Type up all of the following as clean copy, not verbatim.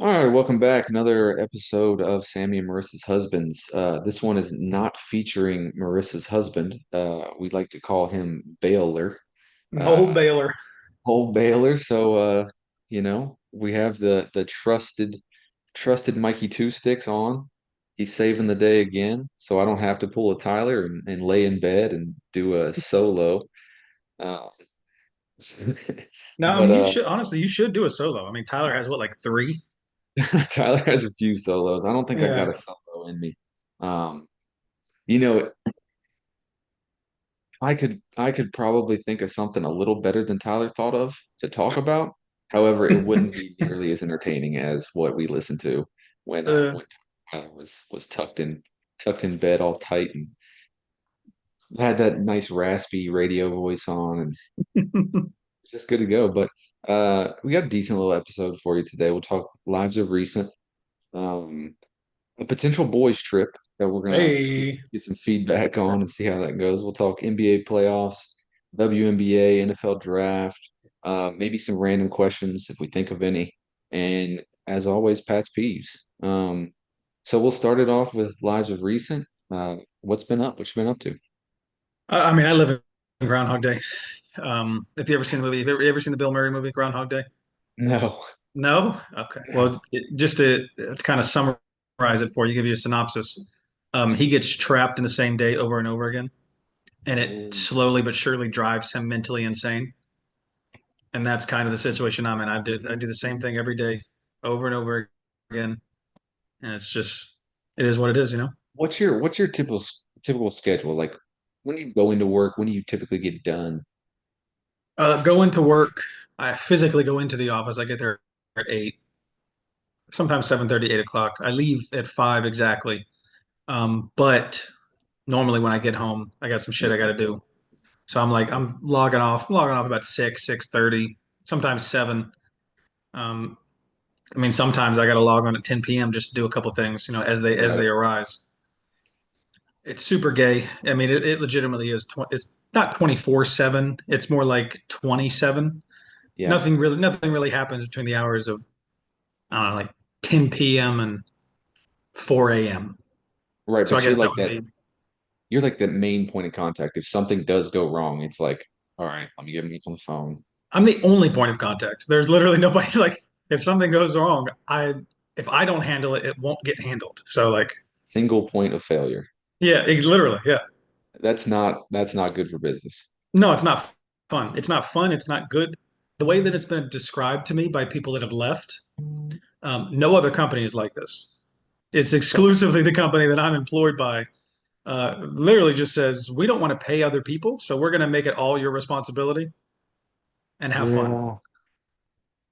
All right, welcome back. Another episode of Sammy and Marissa's Husbands. This one is not featuring Marissa's husband. We like to call him Baylor, No uh, Baylor. old Baylor. We have the trusted Mikey Two Sticks on. He's saving the day again, so I don't have to pull a Tyler and lay in bed and do a solo. Uh, No, I but mean you should honestly you should do a solo. I mean Tyler has what like three? Tyler has a few solos. I don't think I got a Yeah. solo in me. Um, you know, I could probably think of something a little better than Tyler thought of to talk about. However, it wouldn't be nearly as entertaining as what we listened to Uh, when Tyler was tucked in bed all tight and had that nice raspy radio voice on and just good to go. But we got a decent little episode for you today. We'll talk lives of recent, um, a potential boys trip that we're gonna hey. get some feedback on and see how that goes. We'll talk NBA playoffs, WNBA, NFL draft, maybe some random questions if we think of any, and as always, Pat's peeves. So we'll start it off with lives of recent. What's been up? What you been up to? I mean I live in Groundhog Day. If you ever seen the movie, have you ever seen the Bill Murray movie Groundhog Day? No, No? Okay. no. Well, just to kind of summarize it for you, give you a synopsis. He gets trapped in the same day over and over again, and it Mm. slowly but surely drives him mentally insane. And that's kind of the situation I'm in. I do the same thing every day, over and over again, and it is what it is. What's your typical schedule? Like when do you go into work? When do you typically get done? Go into work. I physically go into the office. I get there at 8, sometimes 7:30, 8 o'clock. I leave at 5 exactly. But normally when I get home, I got some shit I got to do. So I'm logging off about 6, 6:30, sometimes 7. Um, I mean, sometimes I got to log on at 10 p.m. just to do a couple things, as they Right. arise. It's super gay. I mean, it legitimately is. It's not 24/7. It's more like 27. Yeah. Nothing really happens between the hours of, I don't know, like 10 p.m. and 4 a.m. Right. So I But guess that would be, you're like the main point of contact. If something does go wrong, it's like, all right, let me get Meek on the phone. I'm the only point of contact. There's literally nobody like if something goes wrong, if I don't handle it, it won't get handled. So like, Single point of failure. yeah, literally, yeah. That's not good for business. No, it's not fun. It's not fun. It's not good. The way that it's been described to me by people that have left, no other company is like this. It's exclusively the company that I'm employed by. Literally just says we don't want to pay other people, so we're going to make it all your responsibility and have fun. Yeah.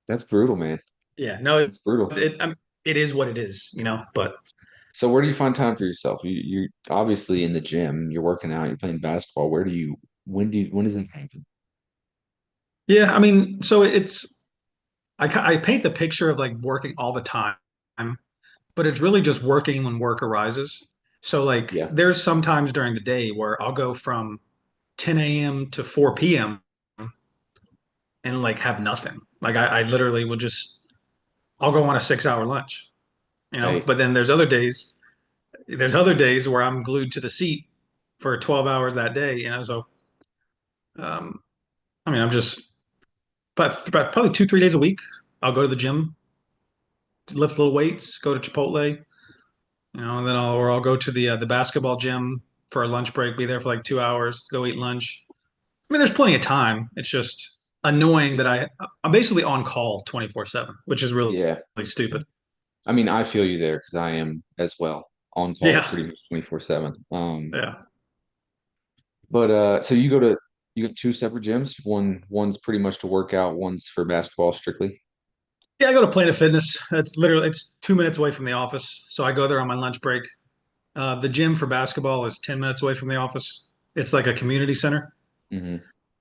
That's brutal, man. Yeah, no, That's brutal. it is what it is, But So where do you find time for yourself? You're obviously in the gym, you're working out, you're playing basketball. When does it happen? yeah, I mean, so I paint the picture of like working all the time, but it's really just working when work arises. So like, Yeah. there's some times during the day where I'll go from 10 a.m. to 4 p.m. and like have nothing. Like I literally will just I'll go on a 6 hour lunch, Hey, But then there's other days where I'm glued to the seat for 12 hours that day, So um, I mean, I'm just but probably 2, 3 days a week. I'll go to the gym, lift little weights, go to Chipotle, and then I'll go to the basketball gym for a lunch break, be there for like 2 hours, go eat lunch. I mean, there's plenty of time. It's just annoying that I'm basically on call 24/7, which is really, yeah. really stupid. I mean, I feel you there because I am as well on call Yeah, pretty much 24/7. yeah. But so you got two separate gyms. One's pretty much to work out, one's for basketball strictly. Yeah, I go to Planet Fitness. It's 2 minutes away from the office, so I go there on my lunch break. The gym for basketball is 10 minutes away from the office. It's like a community center. Hmm.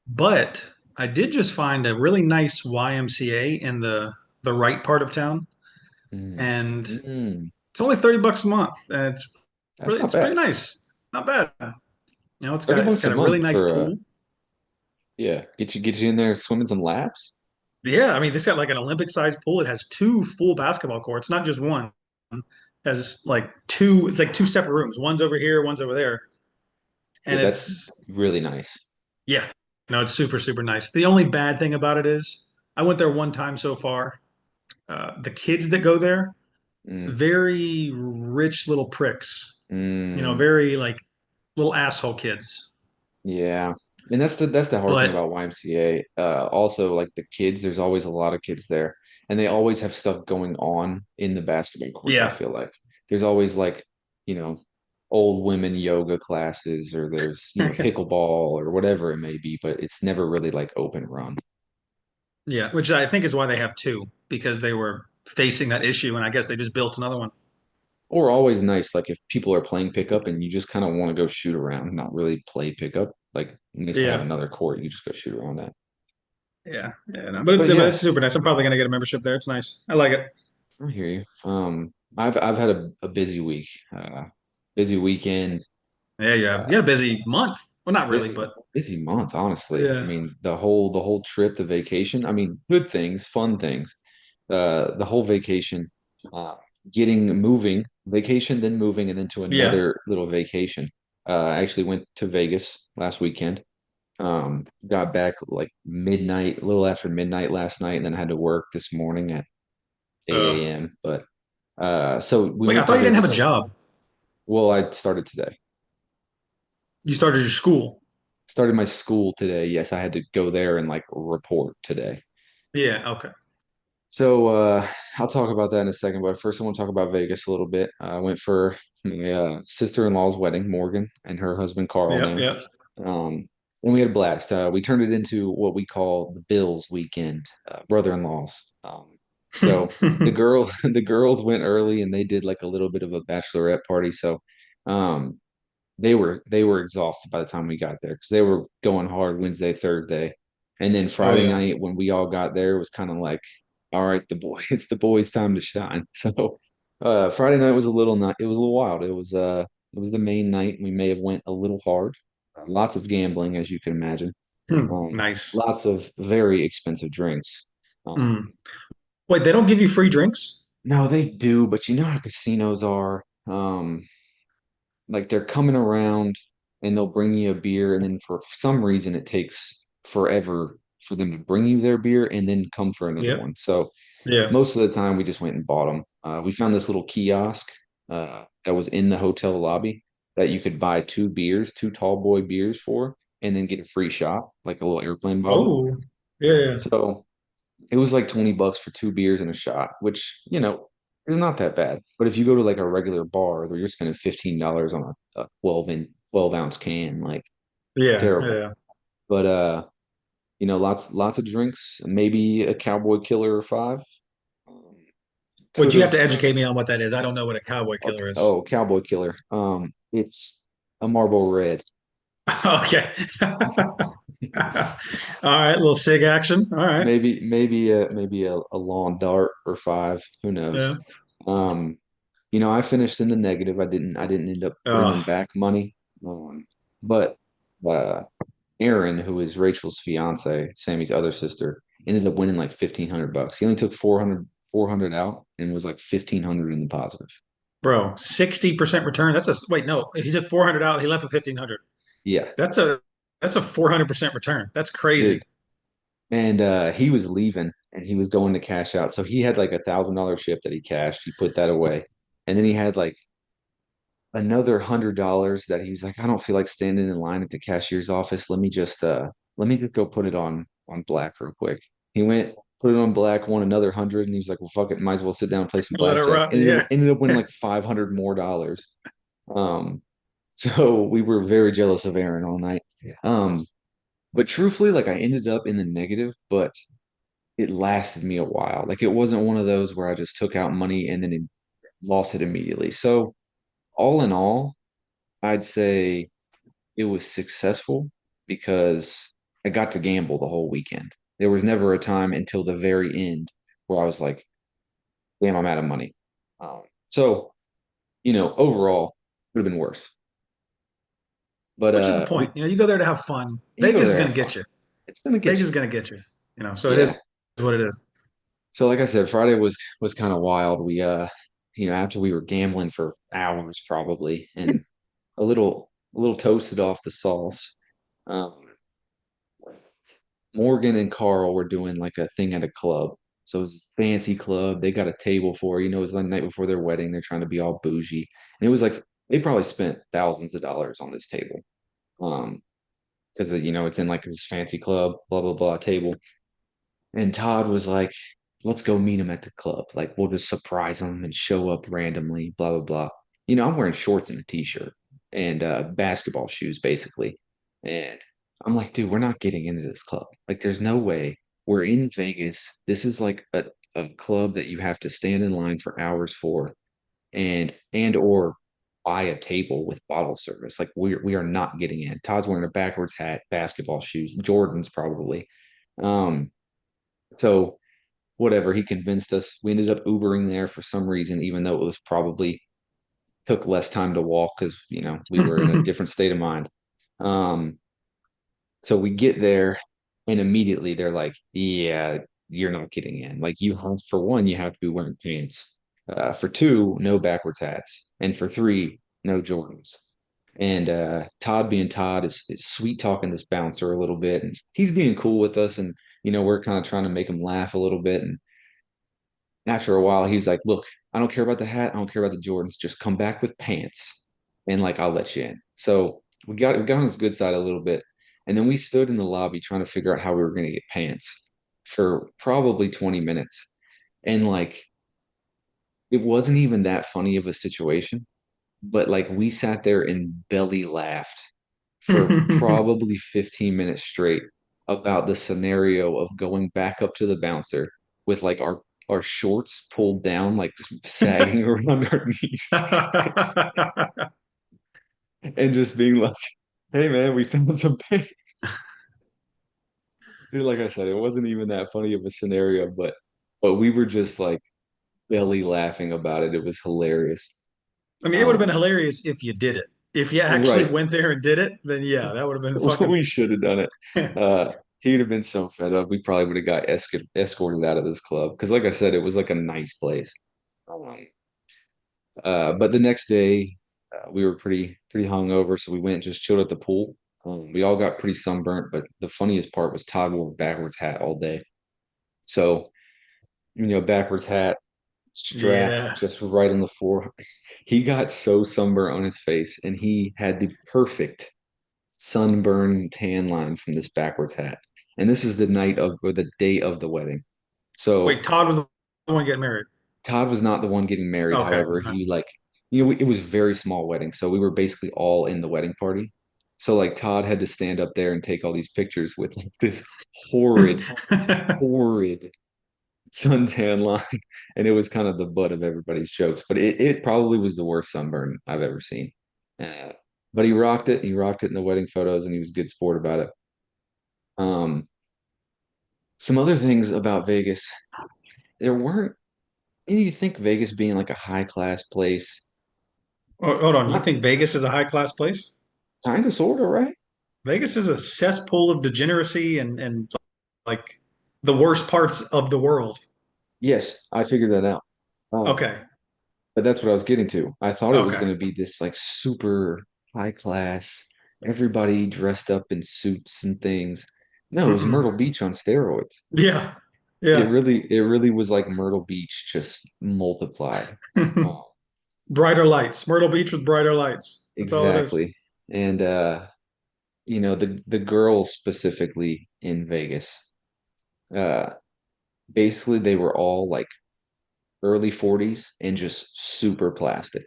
But I did just find a really nice YMCA in the right part of town, Mm. and Mm. it's only $30 a month, and That's not it's pretty bad. nice. Not bad. It's 30 got bucks a a really month nice for pool. yeah, get you in there swimming some laps. Yeah, I mean, this got like an Olympic-sized pool. It has two full basketball courts, not just one. It has like two. It's like two separate rooms. One's over here, one's over there, Yeah, and that's it's really nice. yeah. No, it's super super nice. The only bad thing about it is I went there one time so far. The kids that go there, Mm, very rich little pricks. mm, Very like little asshole kids. yeah. And that's the hard thing But about YMCA. Also, like the kids, there's always a lot of kids there, and they always have stuff going on in the basketball courts, I yeah, feel like. There's always like, you know, old women yoga classes, or there's, pickleball or whatever it may be, but it's never really like open run. yeah, which I think is why they have two because they were facing that issue, and I guess they just built another one. Or always nice, like if people are playing pickup and you just kind of want to go shoot around, not really play pickup, like nice to have Yeah, another court you just go shoot around at. yeah, yeah. No, but, But but yeah, it's super nice. I'm probably gonna get a membership there. It's nice. I like it. I hear you. I've had a busy week, busy weekend, Yeah, yeah. You uh, had a busy month. Well, not really, busy but busy month, honestly. I yeah, mean, the whole trip, the vacation. I mean, good things, fun things. The whole vacation, uh, getting moving, vacation, then moving, and then to yeah. another little vacation. I actually went to Vegas last weekend. Got back like midnight, a little after midnight last night, and then had to work this morning at 8 Uh, a.m. But so we wait, I went to thought you didn't have a Vegas. job. Well, I started today. You started your school. Started my school today. Yes, I had to go there and like report today. Yeah. Okay. So I'll talk about that in a second. But first, I want to talk about Vegas a little bit. I went for my sister-in-law's wedding, Morgan, and her husband Carl Yeah. now. Yeah. And we had a blast. We turned it into what we call the Bills weekend, brother-in-laws. So the girls, the girls went early and they did like a little bit of a bachelorette party. So um, they were exhausted by the time we got there because they were going hard Wednesday, Thursday, and then Oh Friday yeah. night when we all got there it was kind of like, all right, it's the boys' time to shine. So Friday night was a little not it was a little wild. It was the main night. We may have went a little hard. Lots of gambling, as you can imagine. Nice. Lots of very expensive drinks. Mm. Wait, they don't give you free drinks? No, they do, but you know how casinos are. Like they're coming around and they'll bring you a beer, and then for some reason it takes forever for them to bring you their beer and then come for another Yep. one. So Yeah. most of the time we just went and bought them. We found this little kiosk that was in the hotel lobby that you could buy two beers, two tall boy beers for, and then get a free shot, like a little airplane bottle. Oh, yeah. So it was like 20 bucks for two beers and a shot, which, is not that bad. But if you go to like a regular bar where you're spending $15 on a 12-ounce can, like Yeah. terrible. Yeah. But lots of drinks, maybe a cowboy killer or five. Um, Wait, could you have have to educate me on what that is. I don't know what a cowboy killer is. oh, cowboy killer. It's a Marlboro Red. Okay. All right, little sig action. All right. Maybe a lawn dart or five. Who knows? Yeah. Um, I finished in the negative. I didn't end up bringing Oh, back money. But uh, Aaron, who is Rachel's fiance, Sammy's other sister, ended up winning like 1,500 bucks. He only took 400 out and was like 1,500 in the positive. bro, 60% return. Wait, no. He took 400 out, he left with 1500. Yeah, That's a that's a 400% return. That's dude. crazy. And he was leaving and he was going to cash out. So he had like $1,000 chip that he cashed. He put that away. And then he had like another $100 that he was like, I don't feel like standing in line at the cashier's office. Let me just go put it on black real quick. He went, put it on black, won another 100, and he was like, well, fuck it, might as well sit down and play some Let it blackjack. run. Ended up Yeah. ended up winning like 500 more dollars. So we were very jealous of Aaron all night. Um, but truthfully, like I ended up in the negative, but it lasted me a while. Like it wasn't one of those where I just took out money and then lost it immediately. So all in all, I'd say it was successful because I got to gamble the whole weekend. There was never a time until the very end where I was like, damn, I'm out of money. So, overall, would have been worse. But Which is the point. You go there to have fun. you go Vegas is there going have to fun. get you. It's gonna get Vegas you. is going to get you. So it Yeah. is what it is. So like I said, Friday was kind of wild. After we were gambling for hours probably and a little toasted off the sauce. Um, Morgan and Carl were doing like a thing at a club. So it was a fancy club. They got a table for, it was the night before their wedding. They're trying to be all bougie. And it was like they probably spent thousands of dollars on this table. Because it's in like this fancy club, blah blah blah table. And Todd was like, let's go meet him at the club. Like, we'll just surprise him and show up randomly, blah, blah, blah. I'm wearing shorts and a t-shirt and basketball shoes, basically. And I'm like, dude, we're not getting into this club. Like, there's no way. We're in Vegas. This is like a club that you have to stand in line for hours for and or buy a table with bottle service. Like, we are not getting in. Todd's wearing a backwards hat, basketball shoes, Jordans probably. Um, so whatever, he convinced us. We ended up Ubering there for some reason, even though it was probably took less time to walk because we were in a different state of mind. Um, so we get there and immediately they're like, "Yeah, you're not getting in. Like you have for one, you have to be wearing pants. For two, no backwards hats, and for three, no Jordans." And Todd being Todd is sweet talking this bouncer a little bit, and he's being cool with us, and we're kind of trying to make him laugh a little bit, and after a while, he's like, "Look, I don't care about the hat. I don't care about the Jordans. Just come back with pants, and like I'll let you in." So we got on his good side a little bit, and then we stood in the lobby trying to figure out how we were going to get pants for probably 20 minutes, and like it wasn't even that funny of a situation, but like we sat there and belly laughed for probably 15 minutes straight about the scenario of going back up to the bouncer with like our shorts pulled down, like sagging around our knees, and just being like, "Hey man, we found some pants." Dude, like I said, it wasn't even that funny of a scenario, but we were just like belly laughing about it. It was hilarious. I mean, it would have been Um, hilarious if you did it. If you actually right. went there and did it, then yeah, that would have been fucking. We should have done it. He'd have been so fed up. We probably would have got escorted out of this club because, like I said, it was like a nice place. Um, but the next day, we were pretty hungover, so we went and just chilled at the pool. We all got pretty sunburnt, but the funniest part was Todd wore a backwards hat all day. So, backwards hat, strap Yeah. just right on the floor. He got so sunburnt on his face, and he had the perfect sunburn tan line from this backwards hat. And this is the night of or the day of the wedding. Wait, So Todd was the one getting married. Todd was not the one getting married. Okay. However, Okay. he like, it was a very small wedding. So we were basically all in the wedding party. So like Todd had to stand up there and take all these pictures with like, this horrid, horrid suntan line. And it was kind of the butt of everybody's jokes. But it probably was the worst sunburn I've ever seen. Uh, but he rocked it. He rocked it in the wedding photos and he was a good sport about it. Um, some other things about Vegas, there weren't, you think Vegas being like a high class place, Hold on. You not think Vegas is a high class place? kind of, sort of, right? Vegas is a cesspool of degeneracy and like the worst parts of the world. Yes, I figured that out. Um, Okay. but that's what I was getting to. I thought it was Okay. going to be this like super high class, everybody dressed up in suits and things. No, it was Mm-mm. Myrtle Beach on steroids. Yeah. It Yeah. really, it really was like Myrtle Beach just multiplied. Oh, Brighter lights. Myrtle Beach with brighter lights. That's all it is. exactly. And the girls specifically in Vegas, uh, basically they were all like early 40s and just super plastic.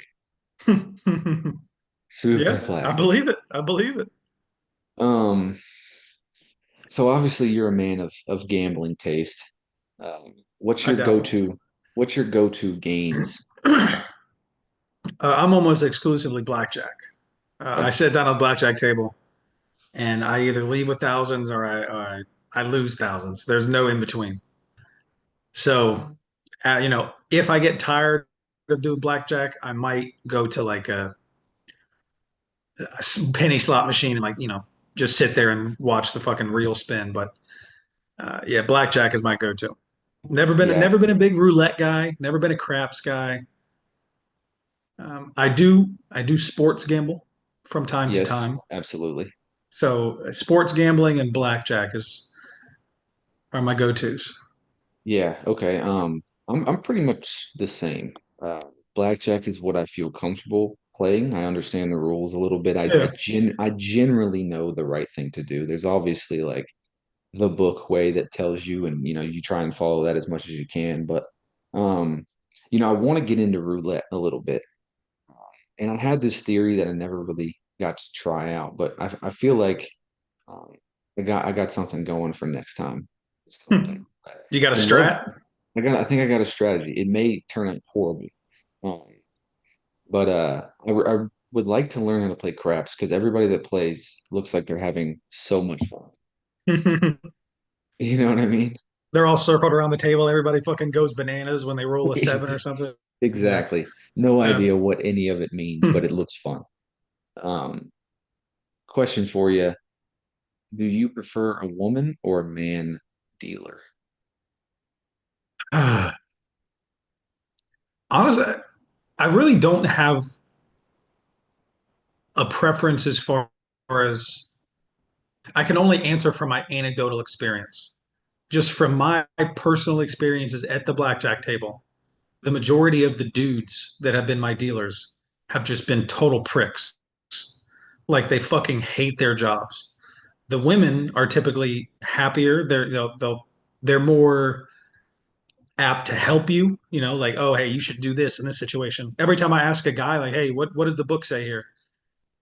Super Yeah, I plastic. believe it. I believe it. Um, so obviously you're a man of gambling taste. What's I your dabble. go-to what's your go-to games? I'm almost exclusively blackjack. I Okay. sit down on the blackjack table and I either leave with thousands or I lose thousands. There's no in between. So, if I get tired of doing blackjack, I might go to like a penny slot machine and just sit there and watch the fucking reel spin. But yeah, blackjack is my go-to. Yeah. Never been a big roulette guy. Never been a craps guy. I do sports gamble from time to Yes, time. absolutely. So sports gambling and blackjack is are my go-tos. Yeah, okay. I'm pretty much the same. Blackjack is what I feel comfortable playing. I understand the rules a little bit. Yeah. I generally know the right thing to do. There's obviously like the book way that tells you, and you try and follow that as much as you can. But um, I want to get into roulette a little bit. And I had this theory that I never really got to try out, but I feel like um, I got something going for next time. Just to play Hmm. roulette. You got a I love strat? I think I got a strategy. It may turn out horribly, um, but I would like to learn how to play craps because everybody that plays looks like they're having so much fun. You know what I mean? They're all circled around the table. Everybody fucking goes bananas when they roll a seven or something. Yeah. Exactly. No Yeah. idea what any of it means, but it looks fun. Um, Question for you. Do you prefer a woman or a man dealer? Honestly, I really don't have a preference as far as I can only answer from my anecdotal experience. Just from my personal experiences at the blackjack table, the majority of the dudes that have been my dealers have just been total pricks. Like they fucking hate their jobs. The women are typically happier. They're more app to help you, like, oh, hey, you should do this in this situation. Every time I ask a guy, like, hey, what does the book say here?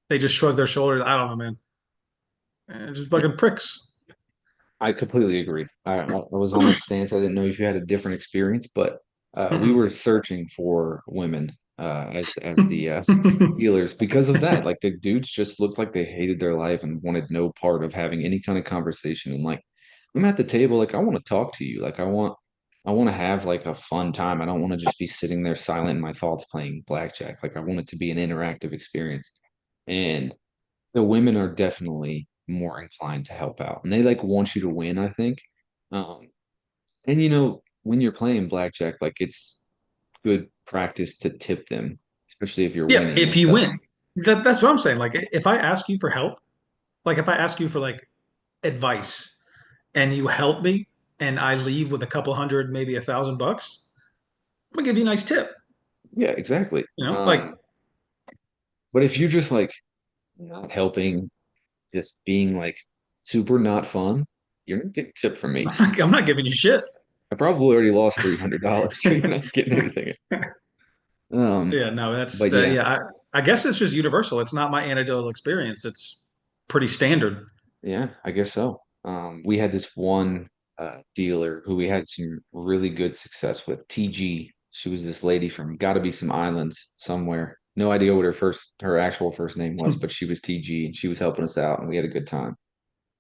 They just shrug their shoulders. I don't know, man. Just fucking pricks. I completely agree. I was on that stance. I didn't know if you had a different experience, but we Mm-mm. were searching for women as the healers because of that. Like the dudes just looked like they hated their life and wanted no part of having any kind of conversation. And like I'm at the table, like I want to talk to you. Like I want to have like a fun time. I don't want to just be sitting there silent in my thoughts playing blackjack. Like I want it to be an interactive experience. And the women are definitely more inclined to help out and they like want you to win, I think. um and when you're playing blackjack, like it's good practice to tip them, especially if you're Yeah, winning if and you stuff. win, that's what I'm saying. Like, if I ask you for help, like if I ask you for like advice and you help me and I leave with a couple hundred, maybe $1,000, I'm gonna give you a nice tip. Yeah, exactly. Like But if you're just like not helping, just being like super not fun, you're not getting a tip from me. I'm not giving you shit. I probably already lost $300, so you're not getting anything. um Yeah, no, that's but the yeah. yeah. I guess it's just universal. It's not my anecdotal experience. It's pretty standard. Yeah, I guess so. We had this one dealer who we had some really good success with. TG. She was this lady from gotta be some islands somewhere. No idea what her actual first name was, but she was TG and she was helping us out and we had a good time.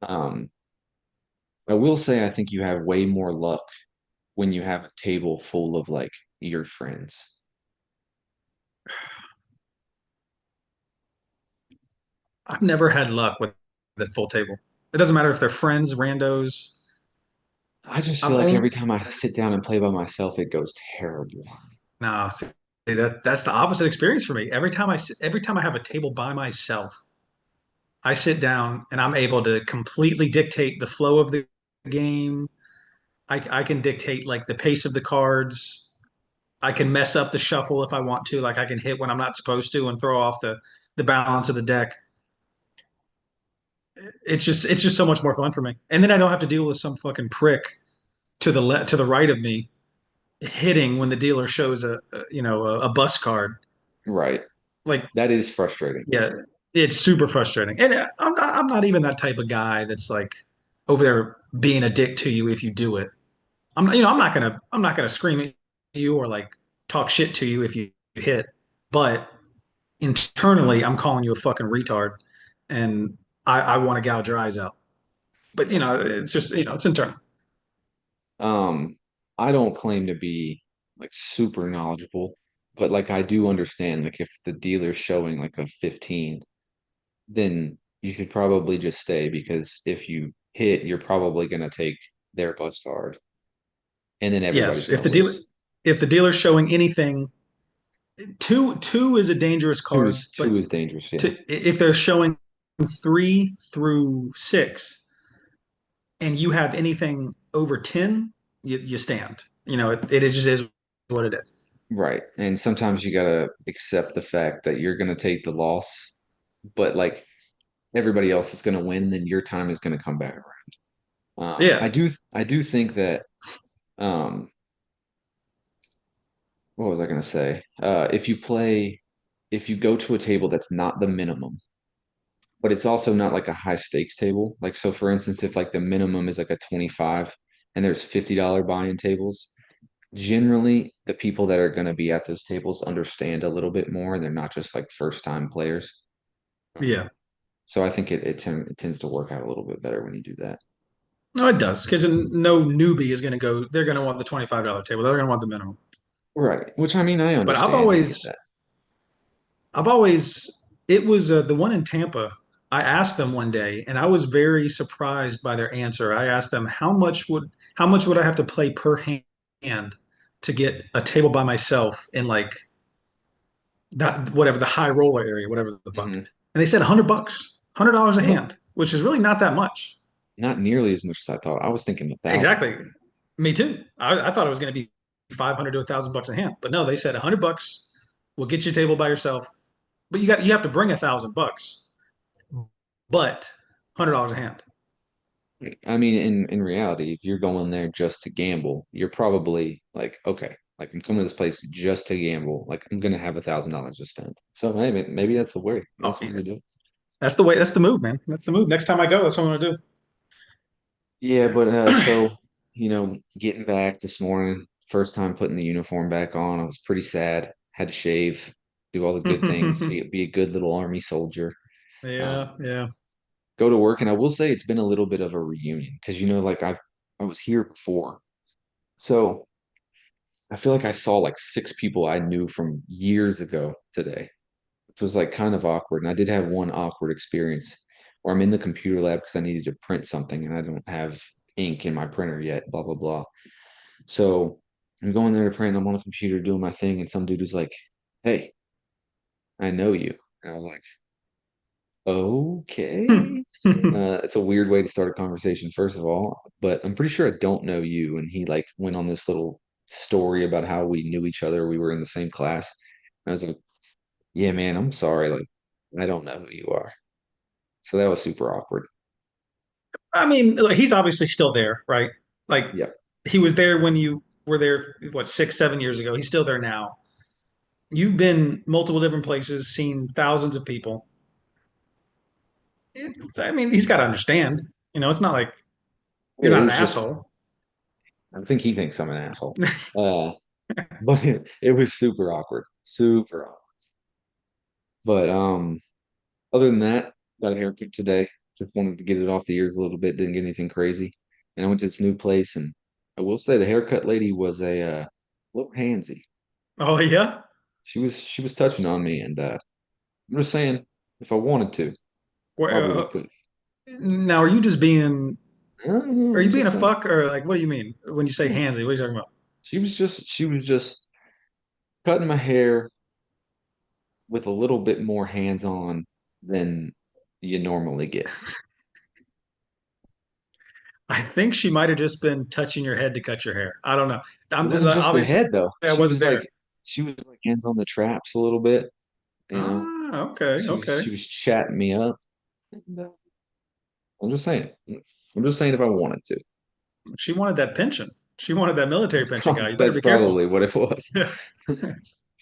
Um, I will say I think you have way more luck when you have a table full of like your friends. I've never had luck with the full table. It doesn't matter if they're friends, randos. I just feel I've like only every time I sit down and play by myself, it goes terrible. no. See, that's the opposite experience for me. Every time I have a table by myself, I sit down and I'm able to completely dictate the flow of the game. I can dictate like the pace of the cards. I can mess up the shuffle if I want to. Like I can hit when I'm not supposed to and throw off the balance of the deck. It's just so much more fun for me. And then I don't have to deal with some fucking prick to the right of me hitting when the dealer shows a bus card. Right. Like That is frustrating. yeah, it's super frustrating. And I'm not even that type of guy that's like over there being a dick to you if you do it. I'm not gonna scream at you or like talk shit to you if you hit, but internally I'm calling you a fucking retard and I want to gouge your eyes out. But it's just it's internal. Um, I don't claim to be like super knowledgeable, but like I do understand like if the dealer's showing like a 15, then you should probably just stay because if you hit, you're probably gonna take their bus card. and then everybody's Yes, gonna lose. if the dealer's showing anything, two is a dangerous card, Two but is dangerous. Yeah. if they're showing 3 through 6 and you have anything over 10, you stand. It just is what it is. Right. And sometimes you gotta accept the fact that you're gonna take the loss, but like everybody else is gonna win, then your time is gonna come back around. Yeah, I do think that um what was I gonna say? If you go to a table that's not the minimum, but it's also not like a high stakes table. Like so for instance, if like the minimum is like a 25 and there's $50 buy-in tables, generally the people that are going to be at those tables understand a little bit more and they're not just like first time players. yeah. So I think it tends to work out a little bit better when you do that. No, it does because no newbie is going to go. They're going to want the $25 table. They're going to want the minimum. Right. Which I mean, I But understand. I get that. I've always, it was the one in Tampa. I asked them one day, and I was very surprised by their answer. I asked them how much would I have to play per hand to get a table by myself in like that whatever the high roller area, whatever the fuck. Hmm. And they said $100, $100 a Oh, hand, which is really not that much. not nearly as much as I thought. I was thinking 1,000. Exactly. Me too. I thought it was going to be 500 to $1,000 a hand, but no, they said $100 will get you a table by yourself. But you have to bring $1,000, but $100 a hand. I mean, in reality, if you're going there just to gamble, you're probably like, okay, like I'm coming to this place just to gamble. Like I'm gonna have $1,000 to spend. So maybe that's the way. Maybe Oh, that's what yeah. you do. That's the way. That's the move, man. That's the move. Next time I go, that's what I'm gonna Yeah, but do. so getting back this morning, first time putting the uniform back on, I was pretty sad. Had to shave, do all the good things, be a good little army soldier. Yeah, Um, yeah. Go to work, and I will say it's been a little bit of a reunion because like I was here before, so I feel like I saw like six people I knew from years ago today. It was like kind of awkward, and I did have one awkward experience where I'm in the computer lab because I needed to print something and I don't have ink in my printer yet. Blah blah blah. So I'm going there to print. I'm on the computer doing my thing, and some dude was like, "Hey, I know you." And I was like, "Okay." It's a weird way to start a conversation, first of all, but I'm pretty sure I don't know you. And he like went on this little story about how we knew each other. We were in the same class. I was like, "Yeah, man, I'm sorry. Like, I don't know who you are." So that was super awkward. I mean, like, he's obviously still there, right? Like Yep. he was there when you were there, what, 6, 7 years ago. He's still there now. You've been multiple different places, seen thousands of people. I mean, he's got to understand. It's not like you're It not an was just, asshole. I think he thinks I'm an asshole. Uh, but it was super awkward, super awkward. But other than that, got a haircut today. Just wanted to get it off the ears a little bit. Didn't get anything crazy. And I went to this new place, and I will say the haircut lady was a little handsy. Oh yeah. She was touching on me, and I'm just saying, if I wanted to, Where, probably could. now, are you just being? Are I'm you being just a saying. fuck, or like, what do you mean when you say handsy? What are you talking about? She was just cutting my hair with a little bit more hands-on than you normally get. I think she might have just been touching your head to cut your hair. I don't know. It I'm wasn't just the obviously head though. I wasn't there. She was like hands on the traps a little bit, you know. Ah, okay, okay. She was chatting me up. And, I'm just saying. I'm just saying if I wanted to. She wanted that pension. She wanted that military pension guy. You better That's be careful. probably what it was. Yeah.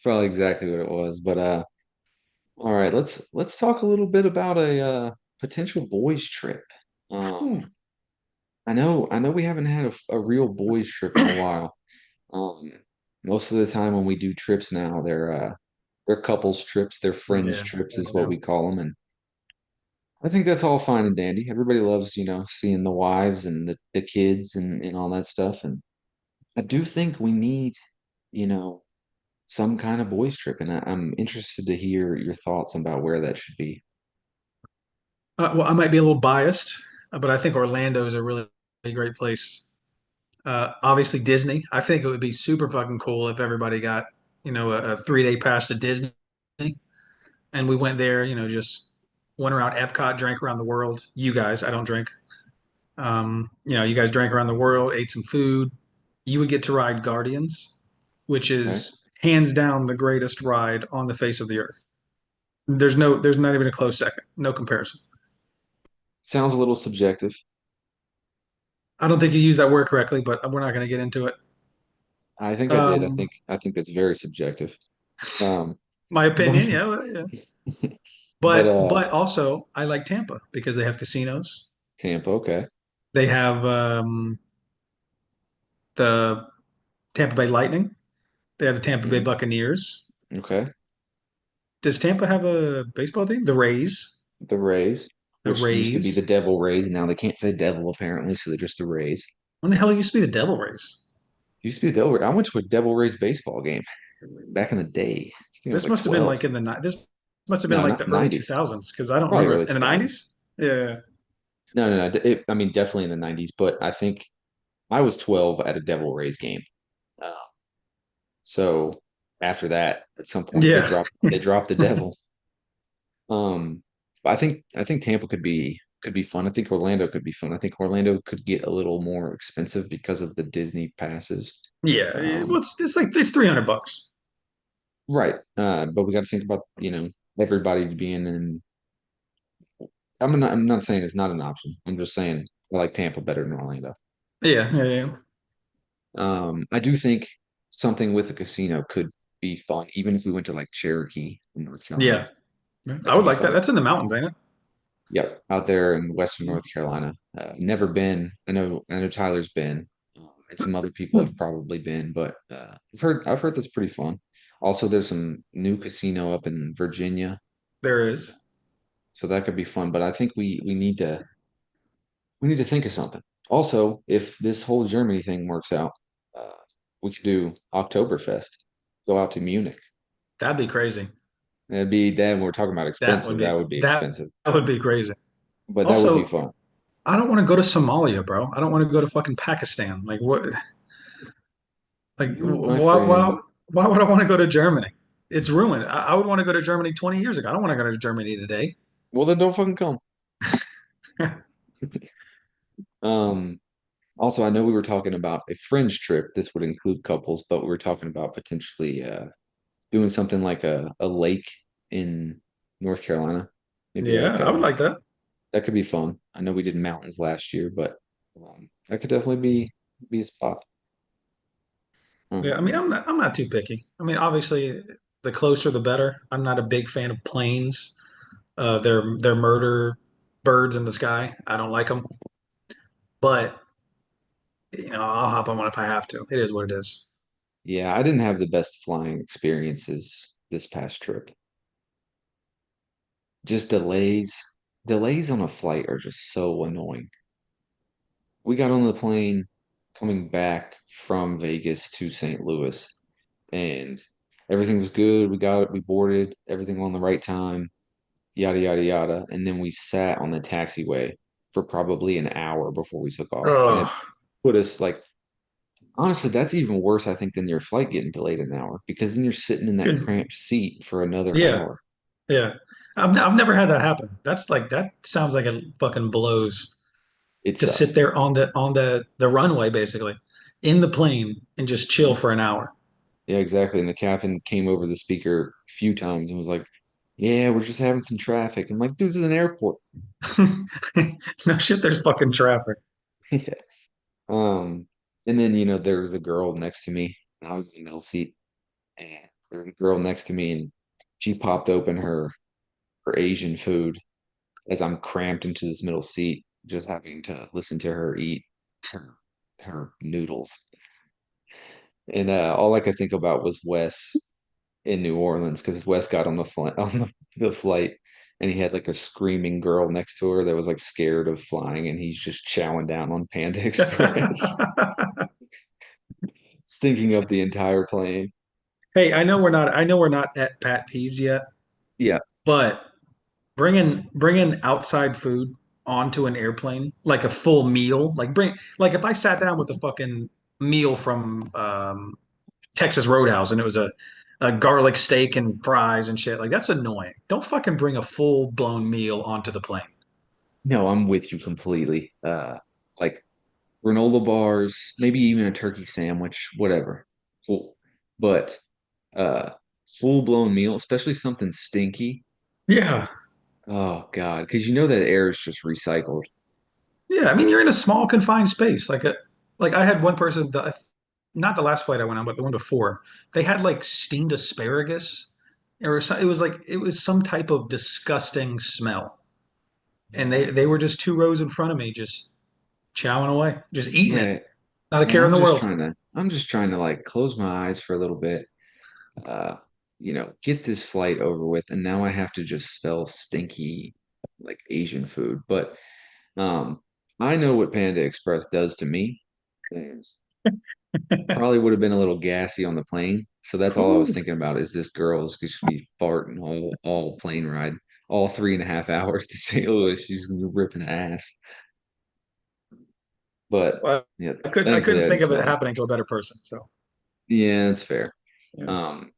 Probably exactly what it was. But all right, let's talk a little bit about a potential boys trip. Ooh. I know we haven't had a real boys trip in a while. Um, Most of the time when we do trips now, they're couples trips, they're friends Yeah, trips is what yeah. we call them, and I think that's all fine and dandy. Everybody loves, seeing the wives and the kids and all that stuff. And I do think we need, you know, some kind of boys trip, and I'm interested to hear your thoughts about where that should be. Well, I might be a little biased, but I think Orlando is a really great place. Obviously Disney. I think it would be super fucking cool if everybody got, a 3-day pass to Disney and we went there, just went around Epcot, drank around the world. You guys, I don't drink. You guys drank around the world, ate some food. You would get to ride Guardians, which Okay. is hands down the greatest ride on the face of the earth. There's not even a close second. No comparison. Sounds a little subjective. I don't think you used that word correctly, but we're not going to get into it. I think I did. Um, I think that's very subjective. Um, my but opinion, yeah, yeah. but But also I like Tampa because they have casinos. Tampa, okay. They have the Tampa Bay Lightning. They have the Tampa Bay Hmm. Buccaneers. Okay. Does Tampa have a baseball team? The Rays. The Rays, The which used to be the Rays. Devil Rays, and now they can't say Devil apparently, so they're just the Rays. When the hell used to be the Devil Rays? Used to be the Devil Rays. I went to a Devil Rays baseball game back in the day. I think I was This like must have been 12. like in the This must have been No, like not the early 90s. 2000s because I don't Probably remember early in the 2000s. 90s. Yeah, No, no, no. I mean, definitely in the 90s, but I think I was 12 at a Devil Rays game. Uh, so after that, at some point, yeah, they dropped the Devil. But I think Tampa could be fun. I think Orlando could be fun. I think Orlando could get a little more expensive because of the Disney passes. yeah. Um, It's like it's $300. right. But we got to think about, everybody being in. I'm not saying it's not an option. I'm just saying I like Tampa better than Orlando. Yeah, yeah, yeah. I do think something with a casino could be fun, even if we went to like Cherokee in North Carolina. Yeah. That I could would be like that. fun. That's in the mountains, ain't it? Yep, out there in Western North Carolina. Never been. I know Tyler's been, and some other people have probably been, but I've heard that's pretty fun. Also, there's some new casino up in Virginia, There is. so that could be fun. But I think we need to think of something. Also, if this whole Germany thing works out, uh, we could do Oktoberfest. Go out to Munich. That'd be crazy. That'd be then we're talking about That would expensive. That be would be that expensive, that would be crazy. but that would be Also, fun. I don't want to go to Somalia, bro. I don't want to go to fucking Pakistan. Like what? Like You, my friend, why would I want to go to Germany? It's ruined. I would want to go to Germany 20 years ago. I don't want to go to Germany today. well then don't fucking come. Um, Also, I know we were talking about a fringe trip. This would include couples, but we were talking about potentially doing something like a lake in North Carolina. Maybe Yeah, like I would like that. that could be fun. I know we did mountains last year, but that could definitely be a spot. Yeah, I mean, Um, I'm not too picky. I mean, obviously, the closer the better. I'm not a big fan of planes. They're murder birds in the sky. I don't like them. But I'll hop on one if I have to. It is what it is. yeah, I didn't have the best flying experiences this past trip. Just delays. Delays on a flight are just so annoying. We got on the plane coming back from Vegas to St. Louis, and everything was good. We boarded everything on the right time, yada yada yada, and then we sat on the taxiway for probably an hour before we took off, and it Oh, put us like honestly, that's even worse, I think, than your flight getting delayed an hour because then you're sitting in that because cramped seat for another yeah, hour. yeah. I've never had that happen. That's like that sounds like it fucking blows It to sit sucked. there on the runway basically in the plane and just chill Mhm. for an hour. Yeah, exactly. And the captain came over the speaker a few times and was like, "Yeah, we're just having some traffic." I'm like, "Dude, this is an airport." No shit, there's fucking traffic. Yeah. Um, and then there was a girl next to me, and I was in the middle seat, and there was a girl next to me, and she popped open her Asian food as I'm cramped into this middle seat, just having to listen to her eat her her noodles. And all I could think about was Wes in New Orleans because Wes got on the flight the flight, and he had like a screaming girl next to her that was like scared of flying, and he's just chowing down on Panda Express, stinking up the entire plane. Hey, I know we're not at Pat Peeves yet, Yeah. but bringing outside food onto an airplane, like a full meal. Like if I sat down with a fucking meal from Texas Roadhouse and it was a garlic steak and fries and shit, like that's annoying. Don't fucking bring a full blown meal onto the plane. No, I'm with you completely. Like granola bars, maybe even a turkey sandwich, whatever. Cool. But uh full blown meal, especially something stinky. Yeah. Oh God, because you know that air is just recycled. Yeah, I mean you're in a small confined space. Like I had one person not the last flight I went on, but the one before. They had like steamed asparagus. It was some type of disgusting smell. And they were just two rows in front of me, just chowing away, just eating it. Yeah, Not a and care in the world. I'm just trying to like close my eyes for a little bit, uh, get this flight over with, and now I have to just smell stinky like Asian food. But um, I know what Panda Express does to me, and probably would have been a little gassy on the plane. So that's all I was Ooh. thinking about is this girl is just gonna be farting all plane ride, all 3.5 hours to St. Louis. She's gonna be ripping ass. But Well, yeah, I thankfully couldn't I didn't think of it smell it. happening to a better person. So Yeah, that's fair. yeah. Um,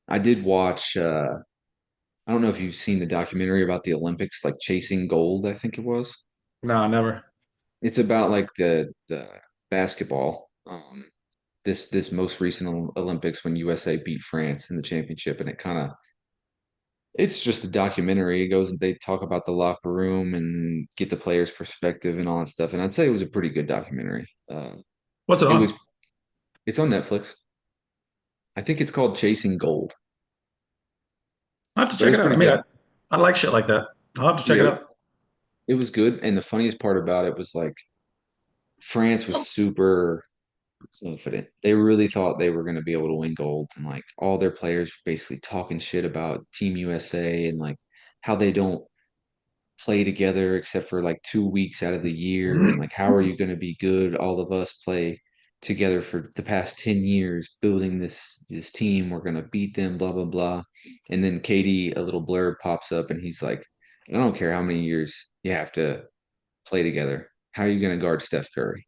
I did watch I don't know if you've seen the documentary about the Olympics, like Chasing Gold, I think it was. No, never. It's about like the basketball. This most recent Olympics when USA beat France in the championship, and it's just a documentary. It goes and they talk about the locker room and get the players' perspective and all that stuff. And I'd say it was a pretty good documentary. What's it It on? was it's on Netflix. I think it's called Chasing Gold, I'll have to but it check was it out. pretty I mean, good. I like shit like that. I'll have to check Yeah, it out. it was good. And the funniest part about it was like France was super confident. They really thought they were going to be able to win gold, and like all their players were basically talking shit about Team USA and like how they don't play together except for like 2 weeks out of the year, and like how are you going to be good? All of us play together for the past 10 years building this team. We're going to beat them, blah blah blah. And then Katie, a little blurb pops up and he's like, I don't care how many years you have to play together. How are you going to guard Steph Curry?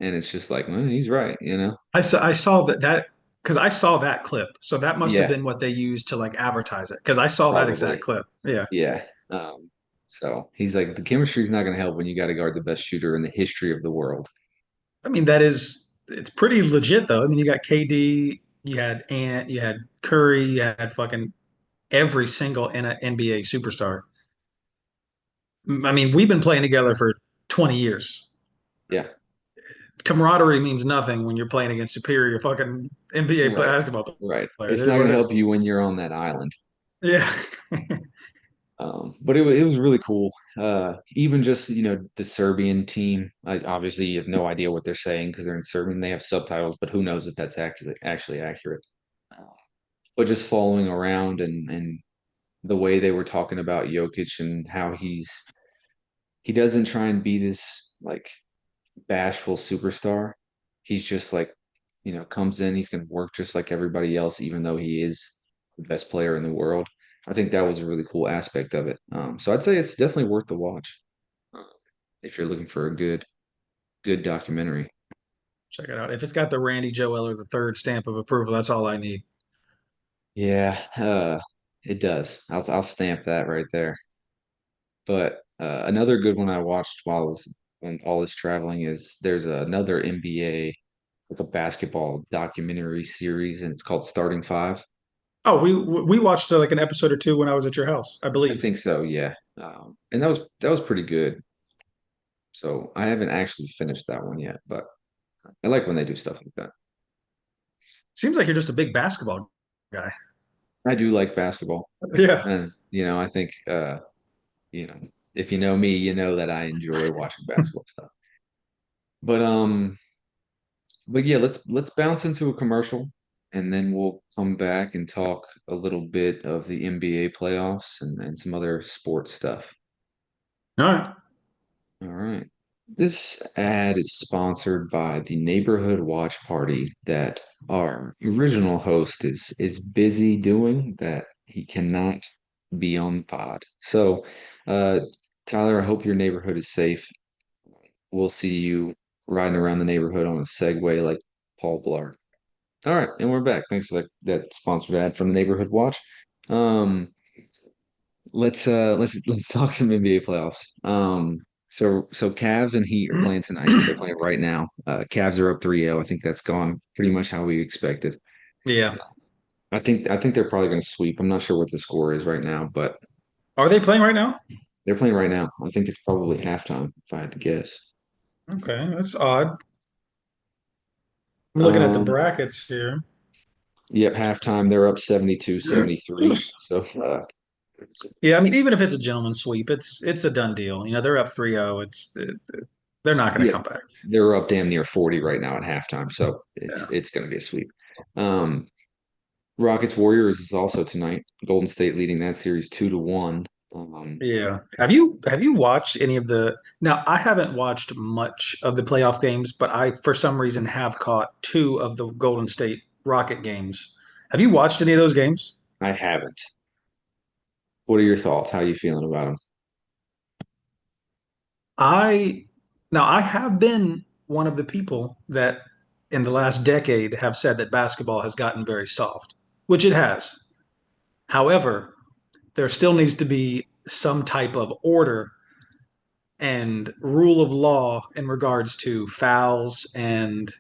And it's just like, well, he's right, you know? I saw that because I saw that clip. So that must have Yeah, been what they used to like advertise it because I saw that exact probably. clip. Yeah. Yeah. So he's like, the chemistry's not going to help when you got to guard the best shooter in the history of the world. I mean, it's pretty legit though. I mean, you got KD, you had Ant, you had Curry, you had fucking every single NBA superstar. I mean, we've been playing together for 20 years. Yeah, Camaraderie means nothing when you're playing against superior fucking NBA right. basketball Right. players. It's It is not going what to it is. help you when you're on that island. Yeah. But it was really cool. Even just, the Serbian team, obviously you have no idea what they're saying because they're in Serbian. They have subtitles, but who knows if that's actually accurate. Uh, but just following around and the way they were talking about Jokic and how he doesn't try and be this like bashful superstar. He's just like, comes in, he's going to work just like everybody else, even though he is the best player in the world. I think that was a really cool aspect of it. So I'd say it's definitely worth the watch uh, if you're looking for a good documentary. Check it out. If it's got the Randy Joe Eller the third stamp of approval, that's all I need. Yeah, it does. I'll stamp that right there. But another good one I watched while I was on all this traveling is there's another NBA like a basketball documentary series, and it's called Starting Five. Oh, we watched like an episode or two when I was at your house, I I believe. think so, yeah. And that was pretty good. So I haven't actually finished that one yet, but I like when they do stuff like that. Seems like you're just a big basketball guy. I do like basketball, Yeah. and I think you know if you know me, you know that I enjoy watching basketball stuff. But yeah, let's bounce into a commercial, and then we'll come back and talk a little bit of the NBA playoffs and some other sports stuff. All right. All right. This ad is sponsored by the neighborhood watch party that our original host is busy doing that he cannot be on the pod. So, uh, Tyler, I hope your neighborhood is safe. We'll see you riding around the neighborhood on a Segway like Paul Blart. All right, and we're back. Thanks for that sponsored ad from the Neighborhood Watch. Um, let's talk some NBA playoffs. So Cavs and Heat are playing tonight. They're playing right now. Cavs are up 3-0. I think that's gone pretty much how we expected. Yeah. I think they're probably going to sweep. I'm not sure what the score is right now, but Are they playing right now? they're playing right now. I think it's probably halftime, if I had to guess. Okay, that's odd. I'm looking at the Um, brackets here. yep, halftime they're up 72-73. So Yeah, I mean, even if it's a gentleman's sweep, it's a done deal. They're up 3-0. They're not going to yeah, come back. they're up damn near 40 right now at halftime. So it's Yeah. it's going to be a sweep. Um, Rockets Warriors is also tonight. Golden State leading that series 2-1. Yeah. Have you watched any of the Now, I haven't watched much of the playoff games, but I for some reason have caught two of the Golden State Rocket games. Have you watched any of those games? I haven't. What are your thoughts? How are you feeling about them? I Now I have been one of the people that in the last decade have said that basketball has gotten very soft, which it has. However, there still needs to be some type of order and rule of law in regards to fouls and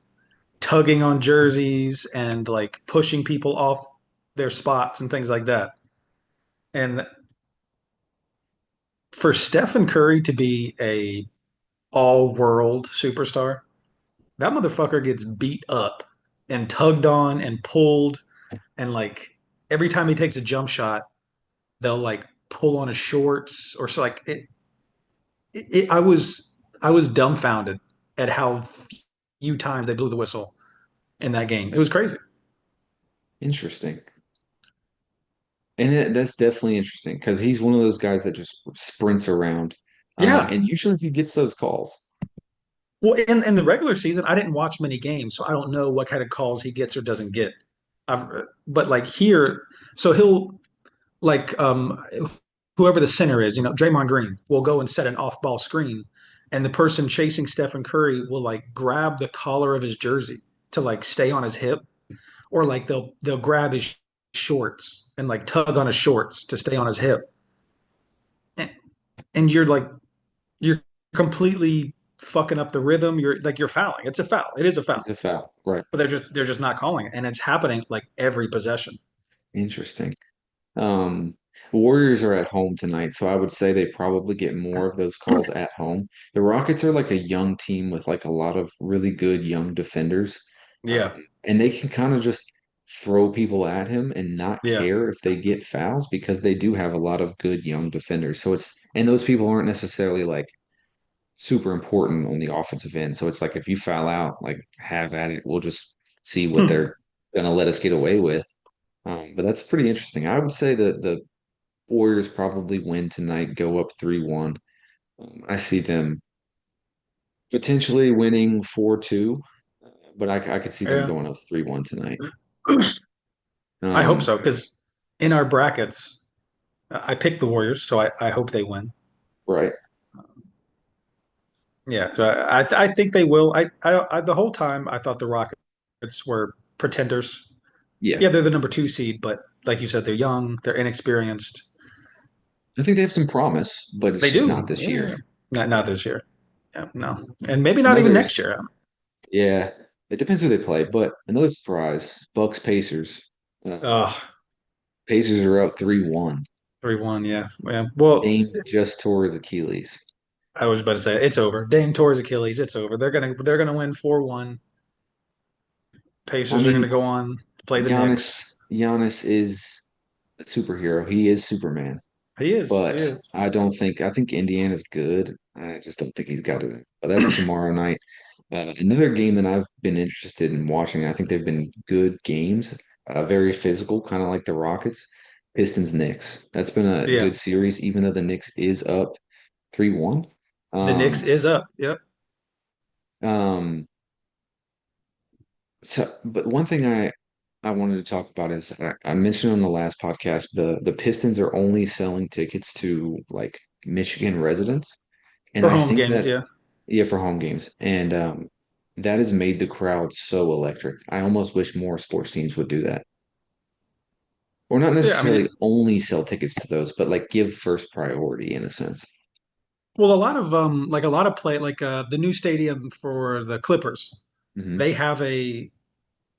tugging on jerseys and like pushing people off their spots and things like that. And for Stephen Curry to be a all-world superstar, that motherfucker gets beat up and tugged on and pulled and like every time he takes a jump shot, they'll like pull on his shorts or so like I was dumbfounded at how few times they blew the whistle in that game. It was crazy. Interesting. And that's definitely interesting because he's one of those guys that just sprints around. Yeah. And usually he gets those calls. Well, in the regular season, I didn't watch many games, so I don't know what kind of calls he gets or doesn't get. But like here, so he'll like whoever the center is, Draymond Green will go and set an off-ball screen, and the person chasing Stephen Curry will like grab the collar of his jersey to like stay on his hip, or like they'll grab his shorts and like tug on his shorts to stay on his hip, and, and you're completely fucking up the rhythm. You're fouling. It's a foul. It is a foul. It's a foul. Right. But they're just not calling it, and it's happening like every possession. Interesting. Um, Warriors are at home tonight, so I would say they probably get more of those calls at home. The Rockets are like a young team with like a lot of really good young defenders. Yeah, And they can kind of just throw people at him and not yeah. care if they get fouls because they do have a lot of good young defenders. And those people aren't necessarily like super important on the offensive end. So it's like if you foul out, like have at it. We'll just see what Hmm. they're gonna let us get away with. But that's pretty interesting. I would say that the Warriors probably win tonight, go up 3-1. I see them potentially winning 4-2, but I could see them Yeah, going up 3-1 tonight. I hope Um, so because in our brackets, I picked the Warriors, so I hope they win. right. Yeah, so I think they will. I the whole time I thought the Rockets were pretenders. Yeah. Yeah, they're the number two seed, but like you said, they're young, they're inexperienced. I think they have some promise, but it's They just not do. this year. Yeah. Not this year. Yeah, no, and maybe not even Another, next year. yeah, it depends who they play, but another surprise, Bucks Pacers. Oh, Pacers are up 3-1. 3-1. Yeah, yeah. Well, Dame just tore his Achilles. I was about to say it's over. Dame tore his Achilles. It's over. They're gonna win 4-1. I Pacers are gonna mean, go on to play the Giannis, Knicks. Giannis is a superhero. He is Superman. He is. He But is. I think Indiana's good. I just don't think he's got it. But that's tomorrow night. Another game that I've been interested in watching. I think they've been good games, very physical, kind of like the Rockets. Pistons Knicks. That's been a Yeah. good series, even though the Knicks is up 3-1. The Knicks Um, is up. Yep. um, but one thing I wanted to talk about is I mentioned on the last podcast the Pistons are only selling tickets to like Michigan residents, and For I home think games, that yeah. yeah, for home games, and that has made the crowd so electric. I almost wish more sports teams would do that, or not Yeah, I mean, necessarily only sell tickets to those, but like give first priority in a sense. well, a lot of like a lot of play like the new stadium for the Clippers, Hmm. they have a